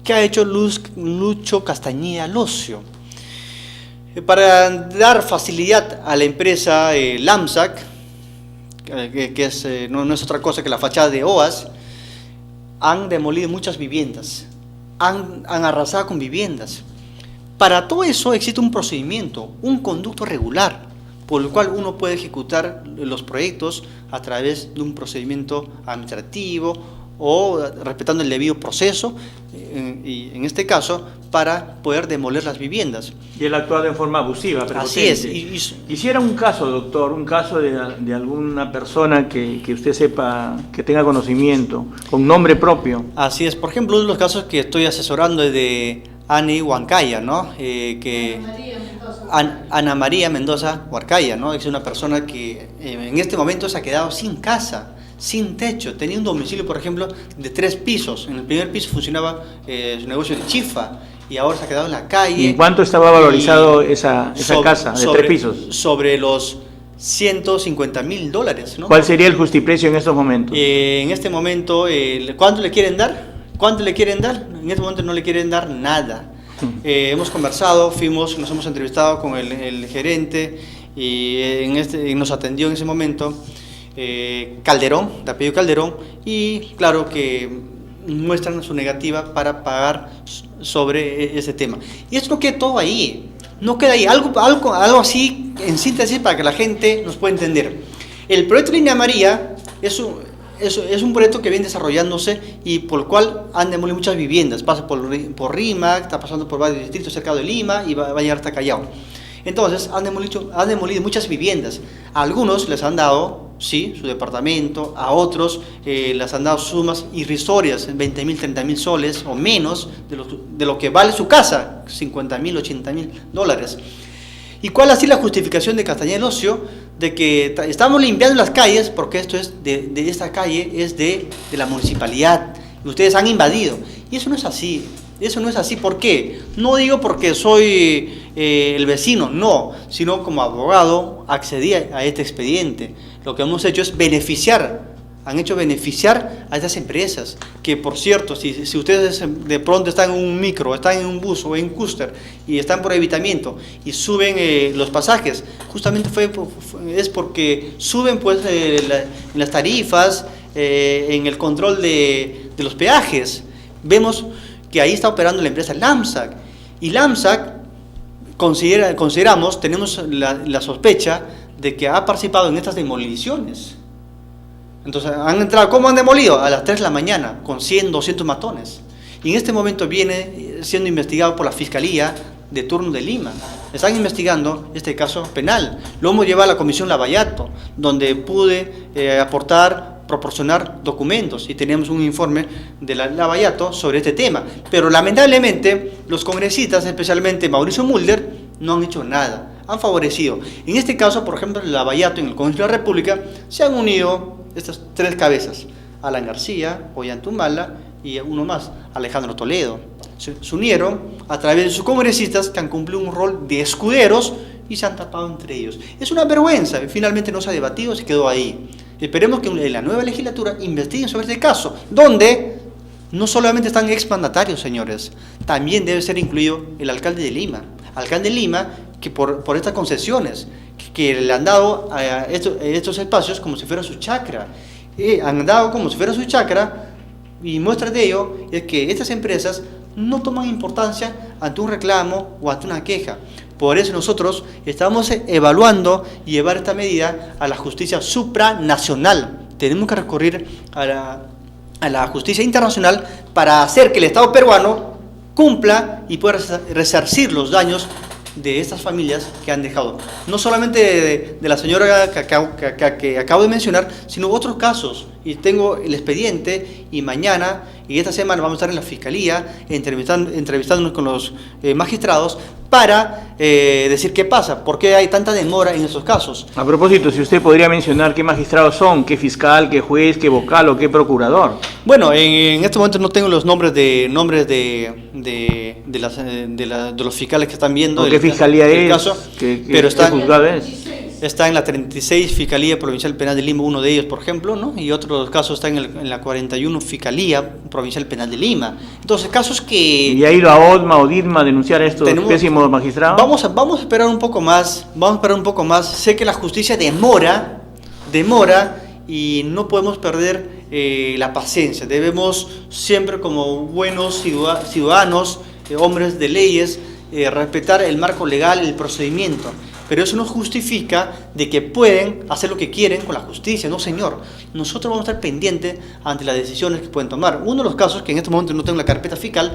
que ha hecho Lucho Castañeda Locio, para dar facilidad a la empresa LAMSAC, que no es otra cosa que la fachada de OAS, han demolido muchas viviendas, han arrasado con viviendas. Para todo eso existe un procedimiento, un conducto regular, por el cual uno puede ejecutar los proyectos a través de un procedimiento administrativo o respetando el debido proceso, y en este caso, para poder demoler las viviendas. Y él ha actuado en forma abusiva, prepotente. Así es. Quisiera un caso, doctor, un caso de alguna persona que usted sepa, que tenga conocimiento, con nombre propio. Así es. Por ejemplo, uno de los casos que estoy asesorando es de Ani Huancaya, ¿no? Ana María Mendoza Huarcaya, ¿no? Es una persona que en este momento se ha quedado sin casa, sin techo. Tenía un domicilio, por ejemplo, de 3 pisos. En el primer piso funcionaba su negocio de chifa y ahora se ha quedado en la calle. ¿Y en cuánto estaba valorizado esa casa de 3 pisos? Sobre los $150,000, ¿no? ¿Cuál sería el justiprecio en estos momentos? En este momento, ¿cuánto le quieren dar? ¿Cuánto le quieren dar? En este momento no le quieren dar nada. Hemos conversado, nos hemos entrevistado con el gerente y nos atendió en ese momento Calderón, de apellido Calderón, y claro que muestran su negativa para pagar sobre ese tema. Y esto no queda todo ahí, no queda ahí, algo así en síntesis para que la gente nos pueda entender. El proyecto Línea Amarilla es un proyecto que viene desarrollándose y por el cual han demolido muchas viviendas. Pasa por Rímac, está pasando por varios distritos cerca de Lima y va a llegar hasta Callao. Entonces, han demolido muchas viviendas. A algunos les han dado, sí, su departamento, a otros les han dado sumas irrisorias, 20,000, 30,000 soles o menos de lo que vale su casa, 50,000, 80,000 dólares. ¿Y cuál ha sido la justificación de Castañeda Locio? De que estamos limpiando las calles porque esto es de esta calle es de la municipalidad y ustedes han invadido. Y eso no es así. Eso no es así. ¿Por qué? No digo porque soy el vecino, no, sino como abogado accedí a este expediente. Lo que hemos hecho es han hecho beneficiar a estas empresas, que por cierto, si ustedes de pronto están en un micro, están en un bus o en un cúster y están por evitamiento y suben los pasajes, justamente es porque suben pues en las tarifas, en el control de los peajes. Vemos que ahí está operando la empresa LAMSAC, y LAMSAC tenemos la sospecha de que ha participado en estas demoliciones. Entonces, ¿cómo han demolido? A las 3 de la mañana, con 100, 200 matones. Y en este momento viene siendo investigado por la Fiscalía de turno de Lima. Están investigando este caso penal. Lo hemos llevado a la Comisión Lavallato, donde pude proporcionar documentos y tenemos un informe de la Lavallato sobre este tema. Pero lamentablemente, los congresistas, especialmente Mauricio Mulder, no han hecho nada. Han favorecido. En este caso, por ejemplo, el Lavallato en el Congreso de la República se han unido estas 3 cabezas, Alan García, Ollantumala y uno más, Alejandro Toledo. Se unieron a través de sus congresistas que han cumplido un rol de escuderos y se han tapado entre ellos. Es una vergüenza, finalmente no se ha debatido, se quedó ahí. Esperemos que en la nueva legislatura investiguen sobre este caso, donde no solamente están exmandatarios, señores, también debe ser incluido el alcalde de Lima. Alcalde de Lima, que por estas concesiones que le han dado a estos espacios como si fuera su chacra, han dado como si fuera su chacra, y muestra de ello es que estas empresas no toman importancia ante un reclamo o ante una queja. Por eso nosotros estamos evaluando y llevar esta medida a la justicia supranacional. Tenemos que recurrir a la justicia internacional para hacer que el Estado peruano cumpla y pueda resarcir los daños de estas familias que han dejado. No solamente de la señora que acabo de mencionar, sino otros casos. Y tengo el expediente y mañana y esta semana vamos a estar en la Fiscalía entrevistándonos con los magistrados para decir qué pasa, por qué hay tanta demora en estos casos. A propósito, si usted podría mencionar qué magistrados son, qué fiscal, qué juez, qué vocal o qué procurador. Bueno, en este momento no tengo los nombres de los fiscales que están viendo. ¿Qué fiscalía es? Caso, pero ¿qué juzgado es? Está en la 36 Fiscalía Provincial Penal de Lima, uno de ellos, por ejemplo, ¿no? Y otros casos están en la 41 Fiscalía Provincial Penal de Lima. Entonces, casos que... ¿Y ha ido a ODMA o DIDMA a denunciar a estos pésimos magistrados? Vamos a esperar un poco más, Sé que la justicia demora y no podemos perder la paciencia. Debemos siempre, como buenos ciudadanos, hombres de leyes, respetar el marco legal, el procedimiento. Pero eso no justifica de que pueden hacer lo que quieren con la justicia. No, señor. Nosotros vamos a estar pendientes ante las decisiones que pueden tomar. Uno de los casos que en este momento no tengo en la carpeta fiscal,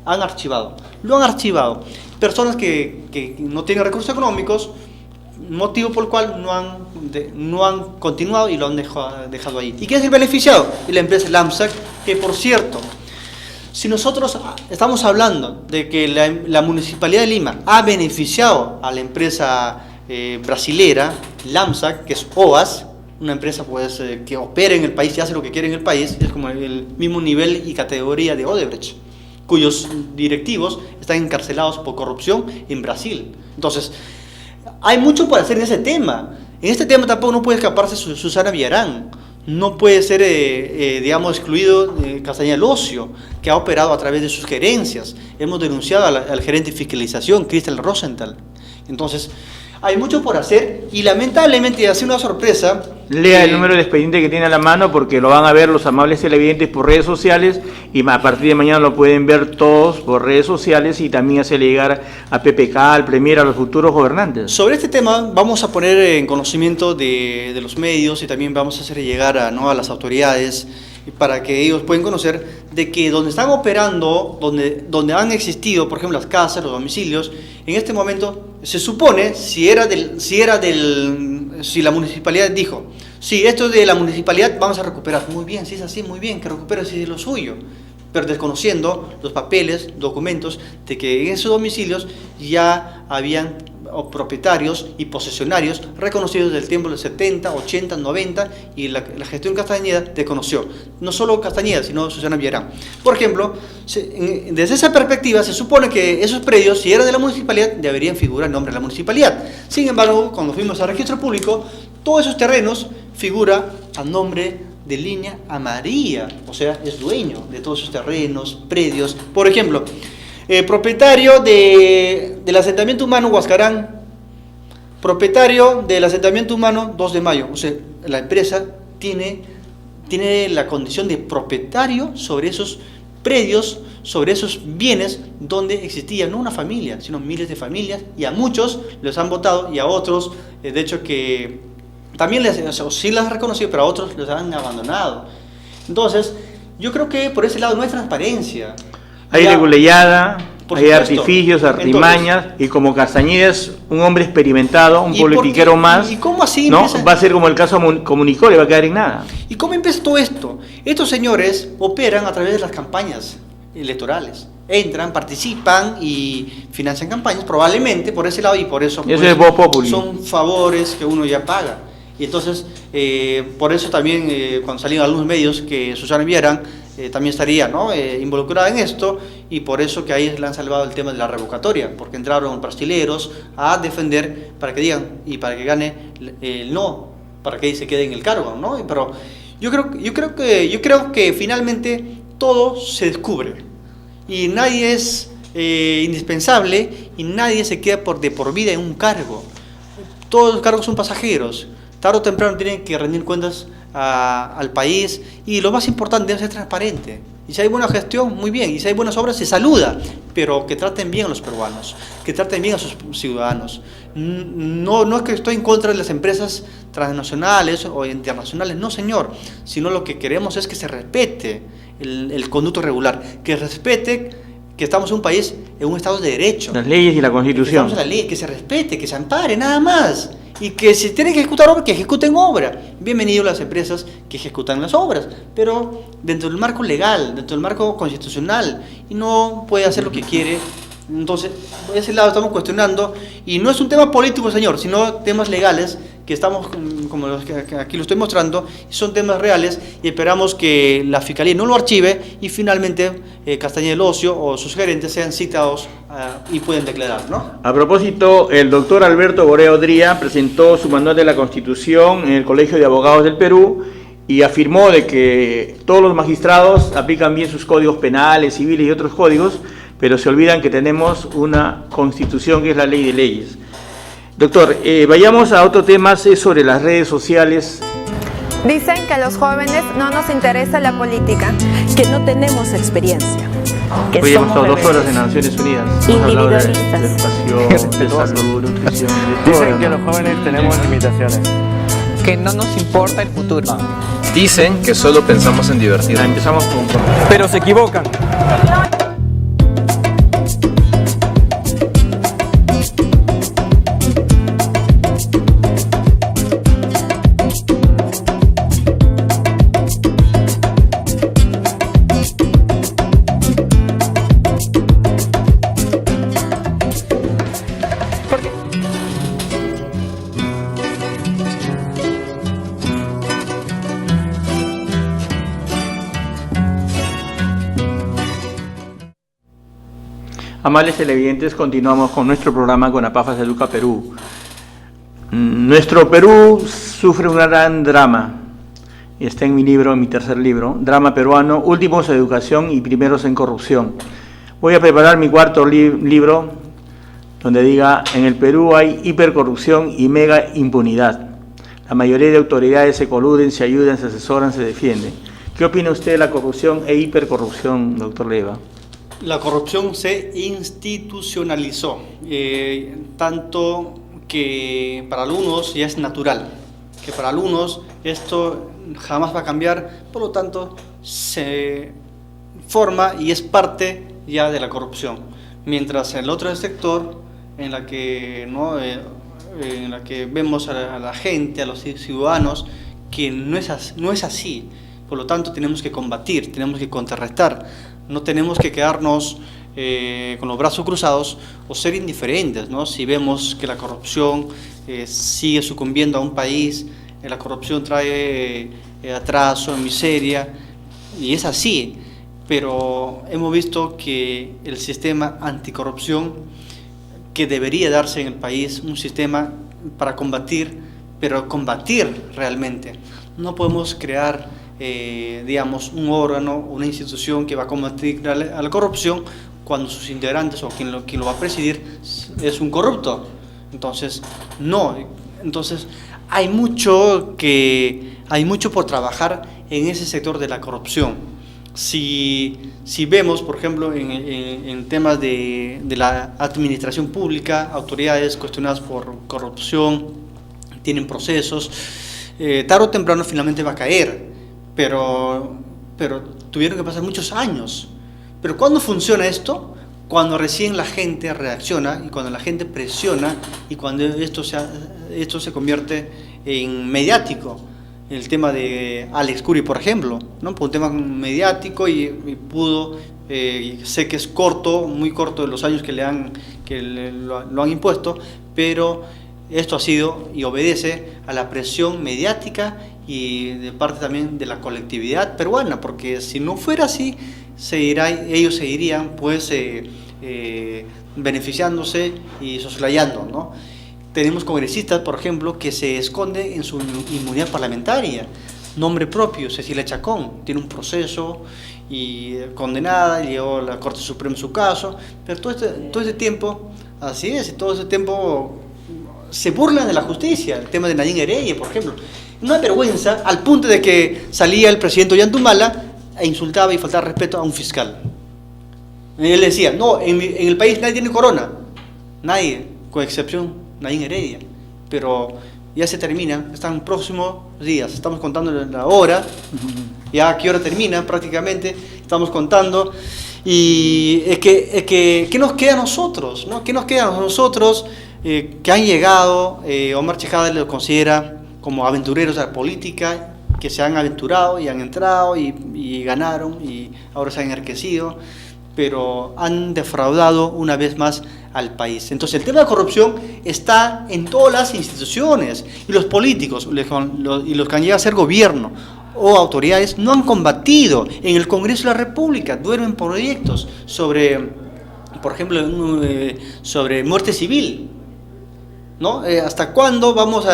lo han archivado. Personas que no tienen recursos económicos, motivo por el cual no han continuado y lo han dejado ahí. ¿Y quién es el beneficiado? Y la empresa LAMSAC, que por cierto, si nosotros estamos hablando de que la Municipalidad de Lima ha beneficiado a la empresa brasilera, LAMSAC, que es OAS, una empresa pues, que opera en el país y hace lo que quiere en el país, es como el mismo nivel y categoría de Odebrecht, cuyos directivos están encarcelados por corrupción en Brasil. Entonces, hay mucho por hacer en ese tema. En este tema tampoco no puede escaparse Susana Villarán. No puede ser, excluido Castañeda Locio, que ha operado a través de sus gerencias. Hemos denunciado al gerente de fiscalización, Cristian Rosenthal. Entonces, hay mucho por hacer y lamentablemente, ha sido una sorpresa. Lea el número del expediente que tiene a la mano porque lo van a ver los amables televidentes por redes sociales y a partir de mañana lo pueden ver todos por redes sociales y también hacerle llegar a PPK, al Premier, a los futuros gobernantes. Sobre este tema vamos a poner en conocimiento de los medios y también vamos a hacer llegar a las autoridades para que ellos puedan conocer de que donde están operando, donde han existido, por ejemplo, las casas, los domicilios, en este momento se supone, si la municipalidad dijo, sí, esto es de la municipalidad, vamos a recuperar. Muy bien, si es así, muy bien, que recupere si es lo suyo. Pero desconociendo los papeles, documentos, de que en esos domicilios ya habían propietarios y posesionarios reconocidos del tiempo del 70, 80, 90 y la gestión Castañeda desconoció. No solo Castañeda, sino Susana Villarán. Por ejemplo, desde esa perspectiva se supone que esos predios, si eran de la municipalidad, deberían figurar en nombre de la municipalidad. Sin embargo, cuando fuimos al registro público, todos esos terrenos figuran a nombre de Línea Amarilla, o sea, es dueño de todos esos terrenos, predios. Por ejemplo, propietario del asentamiento humano Huascarán, propietario del asentamiento humano 2 de Mayo. O sea, la empresa tiene la condición de propietario sobre esos predios, sobre esos bienes donde existía no una familia, sino miles de familias, y a muchos los han votado y a otros, de hecho que también sí las han reconocido, pero a otros los han abandonado. Entonces, yo creo que por ese lado no hay transparencia. Hay reguleyada, hay artificios, artimañas, y como Castañeda es un hombre experimentado, un politiquero más, ¿y cómo así no empieza? Va a ser como el caso Comunicó, le va a quedar en nada. ¿Y cómo empieza todo esto? Estos señores operan a través de las campañas electorales. Entran, participan y financian campañas, probablemente por ese lado, y por eso es Vox Populi. Son favores que uno ya paga. Y entonces, por eso también, cuando salieron algunos medios, que Susana Villarán también estaría involucrada en esto, y por eso que ahí le han salvado el tema de la revocatoria, porque entraron brasileros a defender para que digan y para que gane el no, para que se quede en el cargo, ¿no? Pero yo creo que finalmente todo se descubre y nadie es indispensable y nadie se queda de por vida en un cargo. Todos los cargos son pasajeros. Tarde o temprano tienen que rendir cuentas al país y lo más importante debe ser transparente. Y si hay buena gestión, muy bien. Y si hay buenas obras, se saluda. Pero que traten bien a los peruanos, que traten bien a sus ciudadanos. No es que estoy en contra de las empresas transnacionales o internacionales, no señor. Sino lo que queremos es que se respete el conducto regular, que respete que estamos en un país, en un Estado de Derecho. Las leyes y la Constitución. Estamos en la ley, que se respete, que se ampare, nada más. Y que si tienen que ejecutar obra, que ejecuten obra. Bienvenido las empresas que ejecutan las obras, pero dentro del marco legal, dentro del marco constitucional, y no puede hacer lo que quiere. Entonces, por ese lado estamos cuestionando, y no es un tema político, señor, sino temas legales, que estamos, como los que aquí lo estoy mostrando, son temas reales, y esperamos que la Fiscalía no lo archive, y finalmente Castañeda del Ocio o sus gerentes sean citados y pueden declarar, ¿no? A propósito, el doctor Alberto Boreo Dría presentó su manual de la Constitución en el Colegio de Abogados del Perú, y afirmó de que todos los magistrados aplican bien sus códigos penales, civiles y otros códigos, pero se olvidan que tenemos una Constitución que es la ley de leyes. Doctor, vayamos a otro tema, es sobre las redes sociales. Dicen que a los jóvenes no nos interesa la política. Que no tenemos experiencia. Que Hoy hemos somos estado 2 horas en rebeldes. Naciones Unidas. Hemos hablado de educación, de salud, nutrición, de todo. Dicen que los jóvenes tenemos limitaciones. Que no nos importa el futuro. Dicen que solo pensamos en divertirnos. Empezamos con... Pero se equivocan. Amables televidentes, continuamos con nuestro programa con APAFAS Educa Perú. Nuestro Perú sufre un gran drama, y está en mi libro, en mi tercer libro, Drama Peruano, Últimos en Educación y Primeros en Corrupción. Voy a preparar mi cuarto libro, donde diga, en el Perú hay hipercorrupción y mega impunidad. La mayoría de autoridades se coluden, se ayudan, se asesoran, se defienden. ¿Qué opina usted de la corrupción e hipercorrupción, doctor Leiva? La corrupción se institucionalizó, tanto que para algunos ya es natural, que para algunos esto jamás va a cambiar, por lo tanto se forma y es parte ya de la corrupción. Mientras en el otro sector, en la que, en la que vemos a la gente, a los ciudadanos, que no es así, por lo tanto tenemos que combatir, tenemos que contrarrestar. No tenemos que quedarnos con los brazos cruzados o ser indiferentes, ¿no? Si vemos que la corrupción sigue sucumbiendo a un país, la corrupción trae atraso, miseria, y es así, pero hemos visto que el sistema anticorrupción que debería darse en el país, un sistema para combatir, pero combatir realmente. No podemos crear digamos, un órgano, una institución que va a combatir a la corrupción cuando sus integrantes o quien lo va a presidir es un corrupto. Entonces, no. Entonces, hay mucho por trabajar en ese sector de la corrupción. Si vemos, por ejemplo, en temas de la administración pública, autoridades cuestionadas por corrupción, tienen procesos, tarde o temprano finalmente va a caer. Pero tuvieron que pasar muchos años. Pero ¿cuándo funciona esto? Cuando recién la gente reacciona y cuando la gente presiona y cuando esto se convierte en mediático. El tema de Alex Curi, por ejemplo, ¿no? Por un tema mediático y pudo, sé que es corto, muy corto de los años que lo han impuesto, pero esto ha sido y obedece a la presión mediática y de parte también de la colectividad peruana, porque si no fuera así, ellos seguirían pues beneficiándose y soslayando, ¿no? Tenemos congresistas, por ejemplo, que se esconden en su inmunidad parlamentaria. Nombre propio, Cecilia Chacón, tiene un proceso y condenada, llegó a la Corte Suprema en su caso, pero todo este tiempo, así es, todo ese tiempo se burlan de la justicia. El tema de Nadine Heredia, por ejemplo. Una vergüenza al punto de que salía el presidente Ollantumala e insultaba y faltaba respeto a un fiscal. Él decía, no, en el país nadie tiene corona. Nadie, con excepción Nadine Heredia. Pero ya se termina, están próximos días, estamos contando la hora, ya a qué hora termina prácticamente, estamos contando. Y ¿qué nos queda a nosotros? ¿No? ¿Qué nos queda a nosotros que han llegado? Omar Chejade lo considera como aventureros de la política, que se han aventurado y han entrado y ganaron y ahora se han enriquecido, pero han defraudado una vez más al país. Entonces el tema de corrupción está en todas las instituciones, y los políticos y los que han llegado a ser gobierno o autoridades no han combatido. En el Congreso de la República duermen proyectos sobre, por ejemplo, sobre muerte civil, ¿no? ¿Hasta cuándo vamos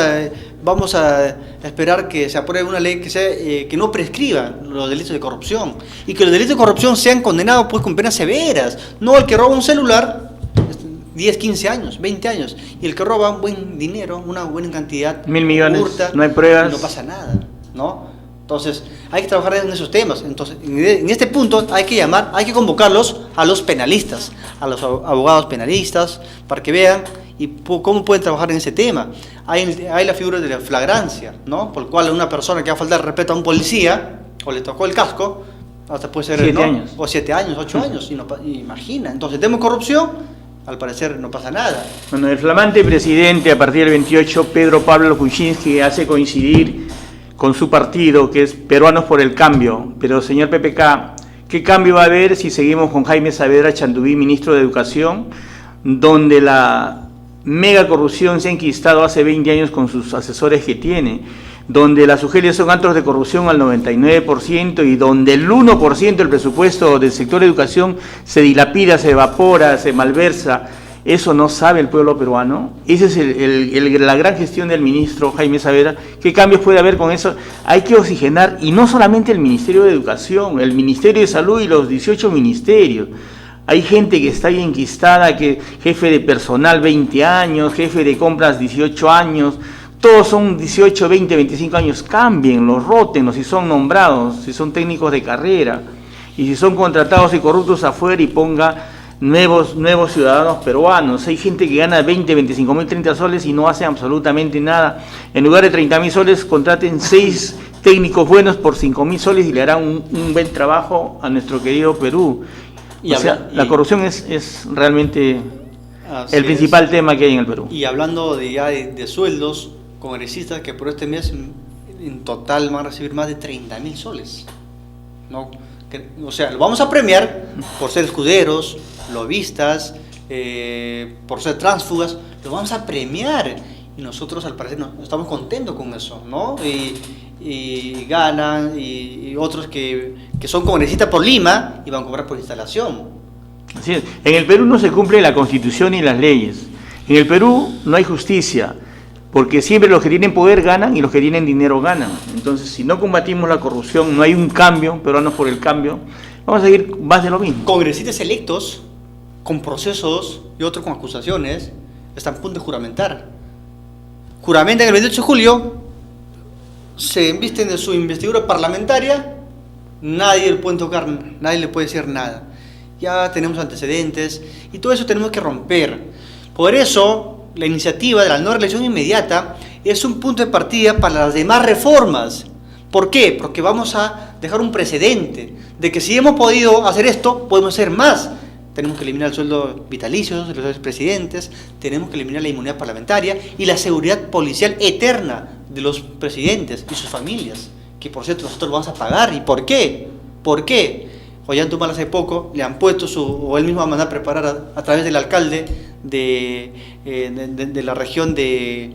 a esperar que se apruebe una ley que no prescriba los delitos de corrupción? Y que los delitos de corrupción sean condenados pues con penas severas, no el que roba un celular 10, 15 años, 20 años, y el que roba un buen dinero, una buena cantidad, 1.000 millones, hurta, no hay pruebas, no pasa nada, ¿no? Entonces hay que trabajar en esos temas. Entonces en este punto hay que convocarlos a los penalistas, a los abogados penalistas, para que vean y cómo pueden trabajar en ese tema. Hay la figura de la flagrancia, ¿no? Por el cual una persona que va a faltar respeto a un policía, o le tocó el casco, hasta puede ser 7 años. O 7 años, 8 años, imagina. Entonces tenemos corrupción, al parecer no pasa nada. Bueno, el flamante presidente a partir del 28, Pedro Pablo Kuczynski, hace coincidir con su partido, que es Peruanos por el Cambio. Pero, señor PPK, ¿qué cambio va a haber si seguimos con Jaime Saavedra Chanduví, ministro de Educación, donde la mega corrupción se ha enquistado hace 20 años con sus asesores que tiene, donde las UGELIA son antros de corrupción al 99% y donde el 1% del presupuesto del sector de educación se dilapida, se evapora, se malversa? Eso no sabe el pueblo peruano. Esa es la gran gestión del ministro Jaime Saavedra. ¿Qué cambios puede haber con eso? Hay que oxigenar, y no solamente el Ministerio de Educación, el Ministerio de Salud y los 18 ministerios. Hay gente que está ahí enquistada, que jefe de personal 20 años, jefe de compras 18 años, todos son 18, 20, 25 años. Cámbienlos, rótenlos si son nombrados, si son técnicos de carrera, y si son contratados y corruptos afuera, y ponga nuevos ciudadanos peruanos. Hay gente que gana 20, 25 mil, 30 soles y no hace absolutamente nada. En lugar de 30 mil soles, contraten 6 técnicos buenos por 5 mil soles y le harán un buen trabajo a nuestro querido Perú. La corrupción es realmente el principal tema que hay en el Perú. Y hablando de sueldos, congresistas que por este mes en total van a recibir más de 30 mil soles, ¿no? O sea, lo vamos a premiar por ser escuderos, lobistas, por ser tránsfugas, lo vamos a premiar, y nosotros al parecer no estamos contentos con eso, ¿no? Y ganan, y otros que son congresistas por Lima y van a cobrar por instalación. Así es. En el Perú no se cumple la Constitución y las leyes. En el Perú no hay justicia, porque siempre los que tienen poder ganan y los que tienen dinero ganan. Entonces, si no combatimos la corrupción, no hay un cambio, Peruanos por el Cambio, vamos a seguir más de lo mismo. Congresistas electos con procesos y otros con acusaciones están a punto de juramentar. Juramentan el 28 de julio, se embisten de su investidura parlamentaria, nadie le puede tocar, nadie le puede decir nada. Ya tenemos antecedentes y todo eso tenemos que romper. Por eso la iniciativa de la no reelección inmediata es un punto de partida para las demás reformas. ¿Por qué? Porque vamos a dejar un precedente de que si hemos podido hacer esto, podemos hacer más. Tenemos que eliminar el sueldo vitalicio de los presidentes, tenemos que eliminar la inmunidad parlamentaria y la seguridad policial eterna de los presidentes y sus familias, que por cierto nosotros lo vamos a pagar. ¿Y por qué? ¿Por qué? Ollantaytamala hace poco le han puesto o él mismo va a mandar preparar a través del alcalde de la región de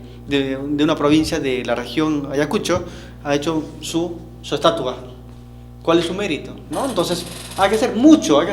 una provincia de la región Ayacucho, ha hecho su estatua. ¿Cuál es su mérito? ¿No? Entonces hay que hacer mucho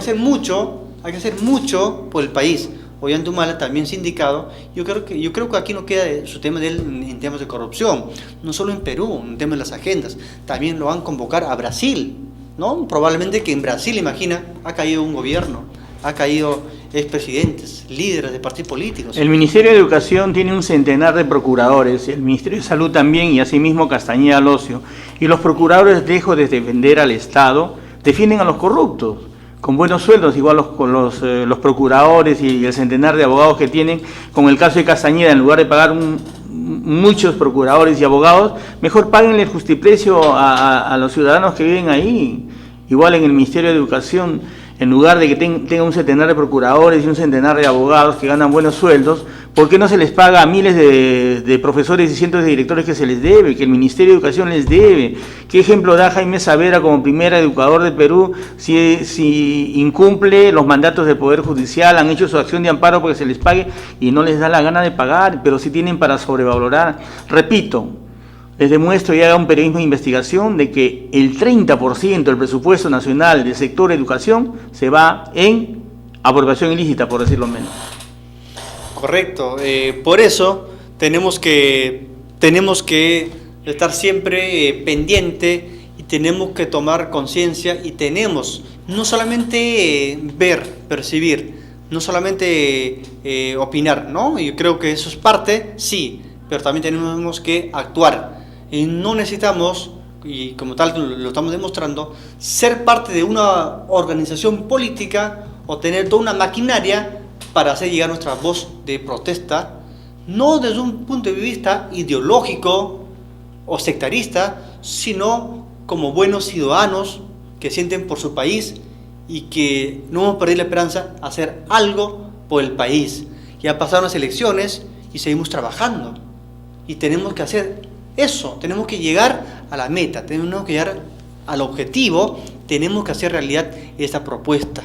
por el país. Ollantaytamala también sindicado. Yo creo que aquí no queda su tema en temas de corrupción, no solo en Perú, en temas de las agendas, también lo van a convocar a Brasil, ¿no? Probablemente que en Brasil, imagina, ha caído un gobierno, ha caído expresidentes, líderes de partidos políticos. El Ministerio de Educación tiene un centenar de procuradores, el Ministerio de Salud también, y asimismo Castañeda Alosio. Y los procuradores, lejos de defender al Estado, defienden a los corruptos, con buenos sueldos, igual los procuradores y el centenar de abogados que tienen. Con el caso de Castañeda, en lugar de pagar muchos procuradores y abogados, mejor páguenle el justiprecio a los ciudadanos que viven ahí. Igual en el Ministerio de Educación, en lugar de que tenga un centenar de procuradores y un centenar de abogados que ganan buenos sueldos, ¿por qué no se les paga a miles de profesores y cientos de directores que se les debe, que el Ministerio de Educación les debe? ¿Qué ejemplo da Jaime Saavedra como primer educador del Perú si incumple los mandatos del Poder Judicial, han hecho su acción de amparo porque se les pague y no les da la gana de pagar, pero sí tienen para sobrevalorar? Repito, les demuestro y haga un periodismo de investigación de que el 30% del presupuesto nacional del sector educación se va en apropiación ilícita, por decirlo menos. Correcto, por eso tenemos que estar siempre pendiente y tenemos que tomar conciencia y tenemos no solamente ver, percibir, no solamente opinar, ¿no? Yo creo que eso es parte, sí, pero también tenemos que actuar. Y no necesitamos, y como tal lo estamos demostrando, ser parte de una organización política o tener toda una maquinaria para hacer llegar nuestra voz de protesta, no desde un punto de vista ideológico o sectarista, sino como buenos ciudadanos que sienten por su país y que no vamos a perder la esperanza de hacer algo por el país. Ya pasaron las elecciones y seguimos trabajando. Y tenemos que hacer eso, tenemos que llegar a la meta, tenemos que llegar al objetivo, tenemos que hacer realidad esta propuesta.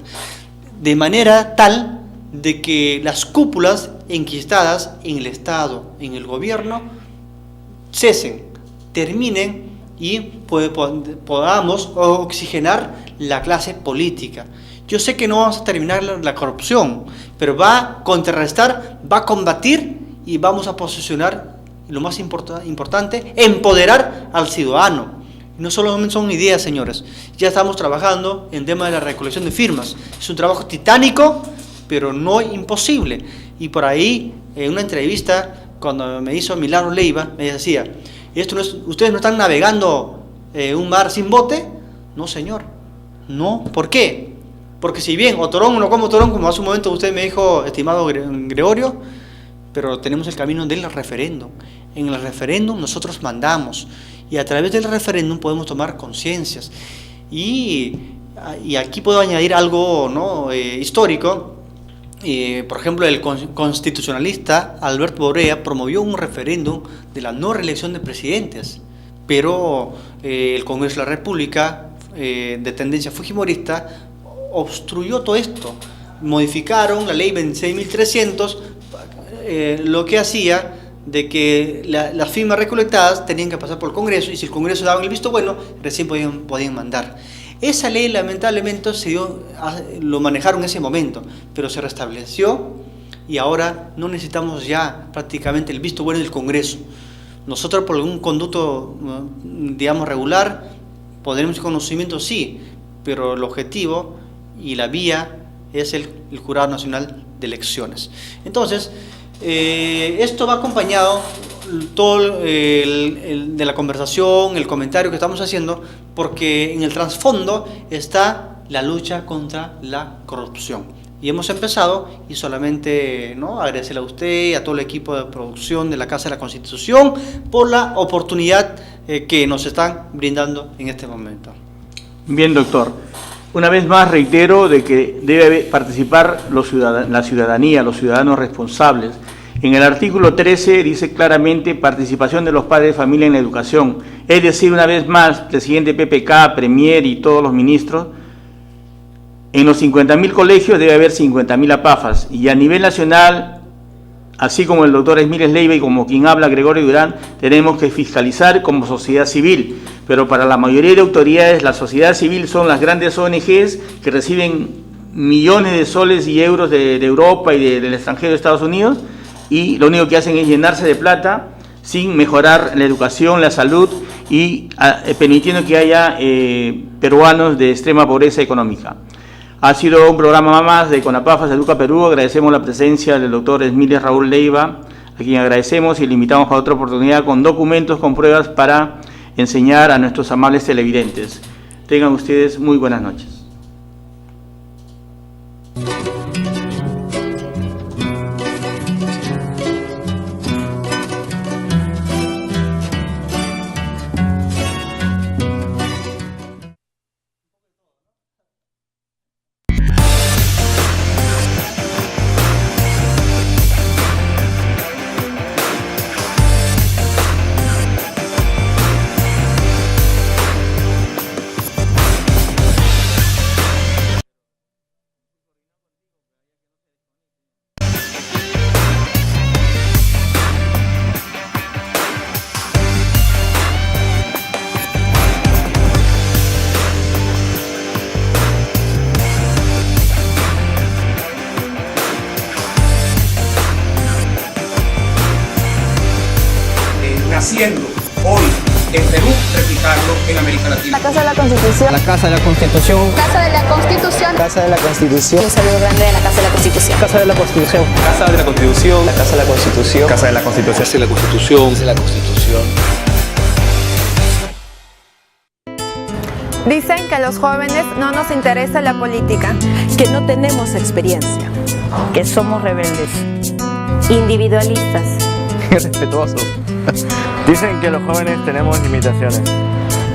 De manera tal de que las cúpulas enquistadas en el Estado, en el gobierno, cesen, terminen y podamos oxigenar la clase política. Yo sé que no vamos a terminar la corrupción, pero va a contrarrestar, va a combatir y vamos a posicionar, lo más importante, empoderar al ciudadano. No solamente son ideas, señores, ya estamos trabajando en el tema de la recolección de firmas. Es un trabajo titánico, pero no imposible. Y por ahí, en una entrevista, cuando me hizo Milagro Leiva, me decía, ¿ustedes no están navegando un mar sin bote? No, señor. No, ¿por qué? Porque si bien Otorón no como Otorón, como hace un momento usted me dijo, estimado Gregorio, pero tenemos el camino del referéndum. En el referéndum nosotros mandamos y a través del referéndum podemos tomar conciencias. Y aquí puedo añadir algo, ¿no? Histórico. Por ejemplo, el constitucionalista Alberto Borea promovió un referéndum de la no reelección de presidentes, pero el Congreso de la República, de tendencia fujimorista, obstruyó todo esto. Modificaron la ley 26.300, lo que hacía de que las firmas recolectadas tenían que pasar por el Congreso, y si el Congreso daba el visto bueno, recién podían mandar. Esa ley lamentablemente lo manejaron en ese momento, pero se restableció y ahora no necesitamos ya prácticamente el visto bueno del Congreso. Nosotros por algún conducto, digamos, regular, podremos conocimiento, sí, pero el objetivo y la vía es el Jurado Nacional de Elecciones. Entonces, esto va acompañado todo de la conversación, el comentario que estamos haciendo, porque en el trasfondo está la lucha contra la corrupción. Y hemos empezado, y solamente, ¿no?, agradecerle a usted y a todo el equipo de producción de la Casa de la Constitución por la oportunidad que nos están brindando en este momento. Bien, doctor. Una vez más reitero de que debe participar la ciudadanía, los ciudadanos responsables. En el artículo 13 dice claramente participación de los padres de familia en la educación. Es decir, una vez más, presidente PPK, premier y todos los ministros, en los 50.000 colegios debe haber 50.000 APAFAS. Y a nivel nacional, así como el doctor Esmiles Leiva y como quien habla Gregorio Durán, tenemos que fiscalizar como sociedad civil. Pero para la mayoría de autoridades, la sociedad civil son las grandes ONGs que reciben millones de soles y euros de Europa y del extranjero de Estados Unidos, y lo único que hacen es llenarse de plata sin mejorar la educación, la salud y permitiendo que haya peruanos de extrema pobreza económica. Ha sido un programa más de CONAPAFAS Educa Perú. Agradecemos la presencia del doctor Esmiles Raúl Leiva, a quien agradecemos y le invitamos para otra oportunidad con documentos, con pruebas para enseñar a nuestros amables televidentes. Tengan ustedes muy buenas noches. naciendo hoy en Perú, replicarlo en América Latina. La Casa de la Constitución. La Casa de la Constitución. Casa de la Constitución. Casa de la Constitución. Un saludo grande de la Casa de la Constitución. Casa de la Constitución. Casa de la Constitución. La Casa de la Constitución. Casa de la Constitución. Casa de la Constitución. Casa de la Constitución. Dicen que a los jóvenes no nos interesa la política. Que no tenemos experiencia. que somos rebeldes, individualistas, Irrespetuosos. Dicen que los jóvenes tenemos limitaciones.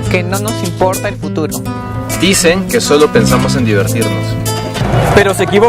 Que no nos importa el futuro. Dicen que solo pensamos en divertirnos. Pero se equivocan.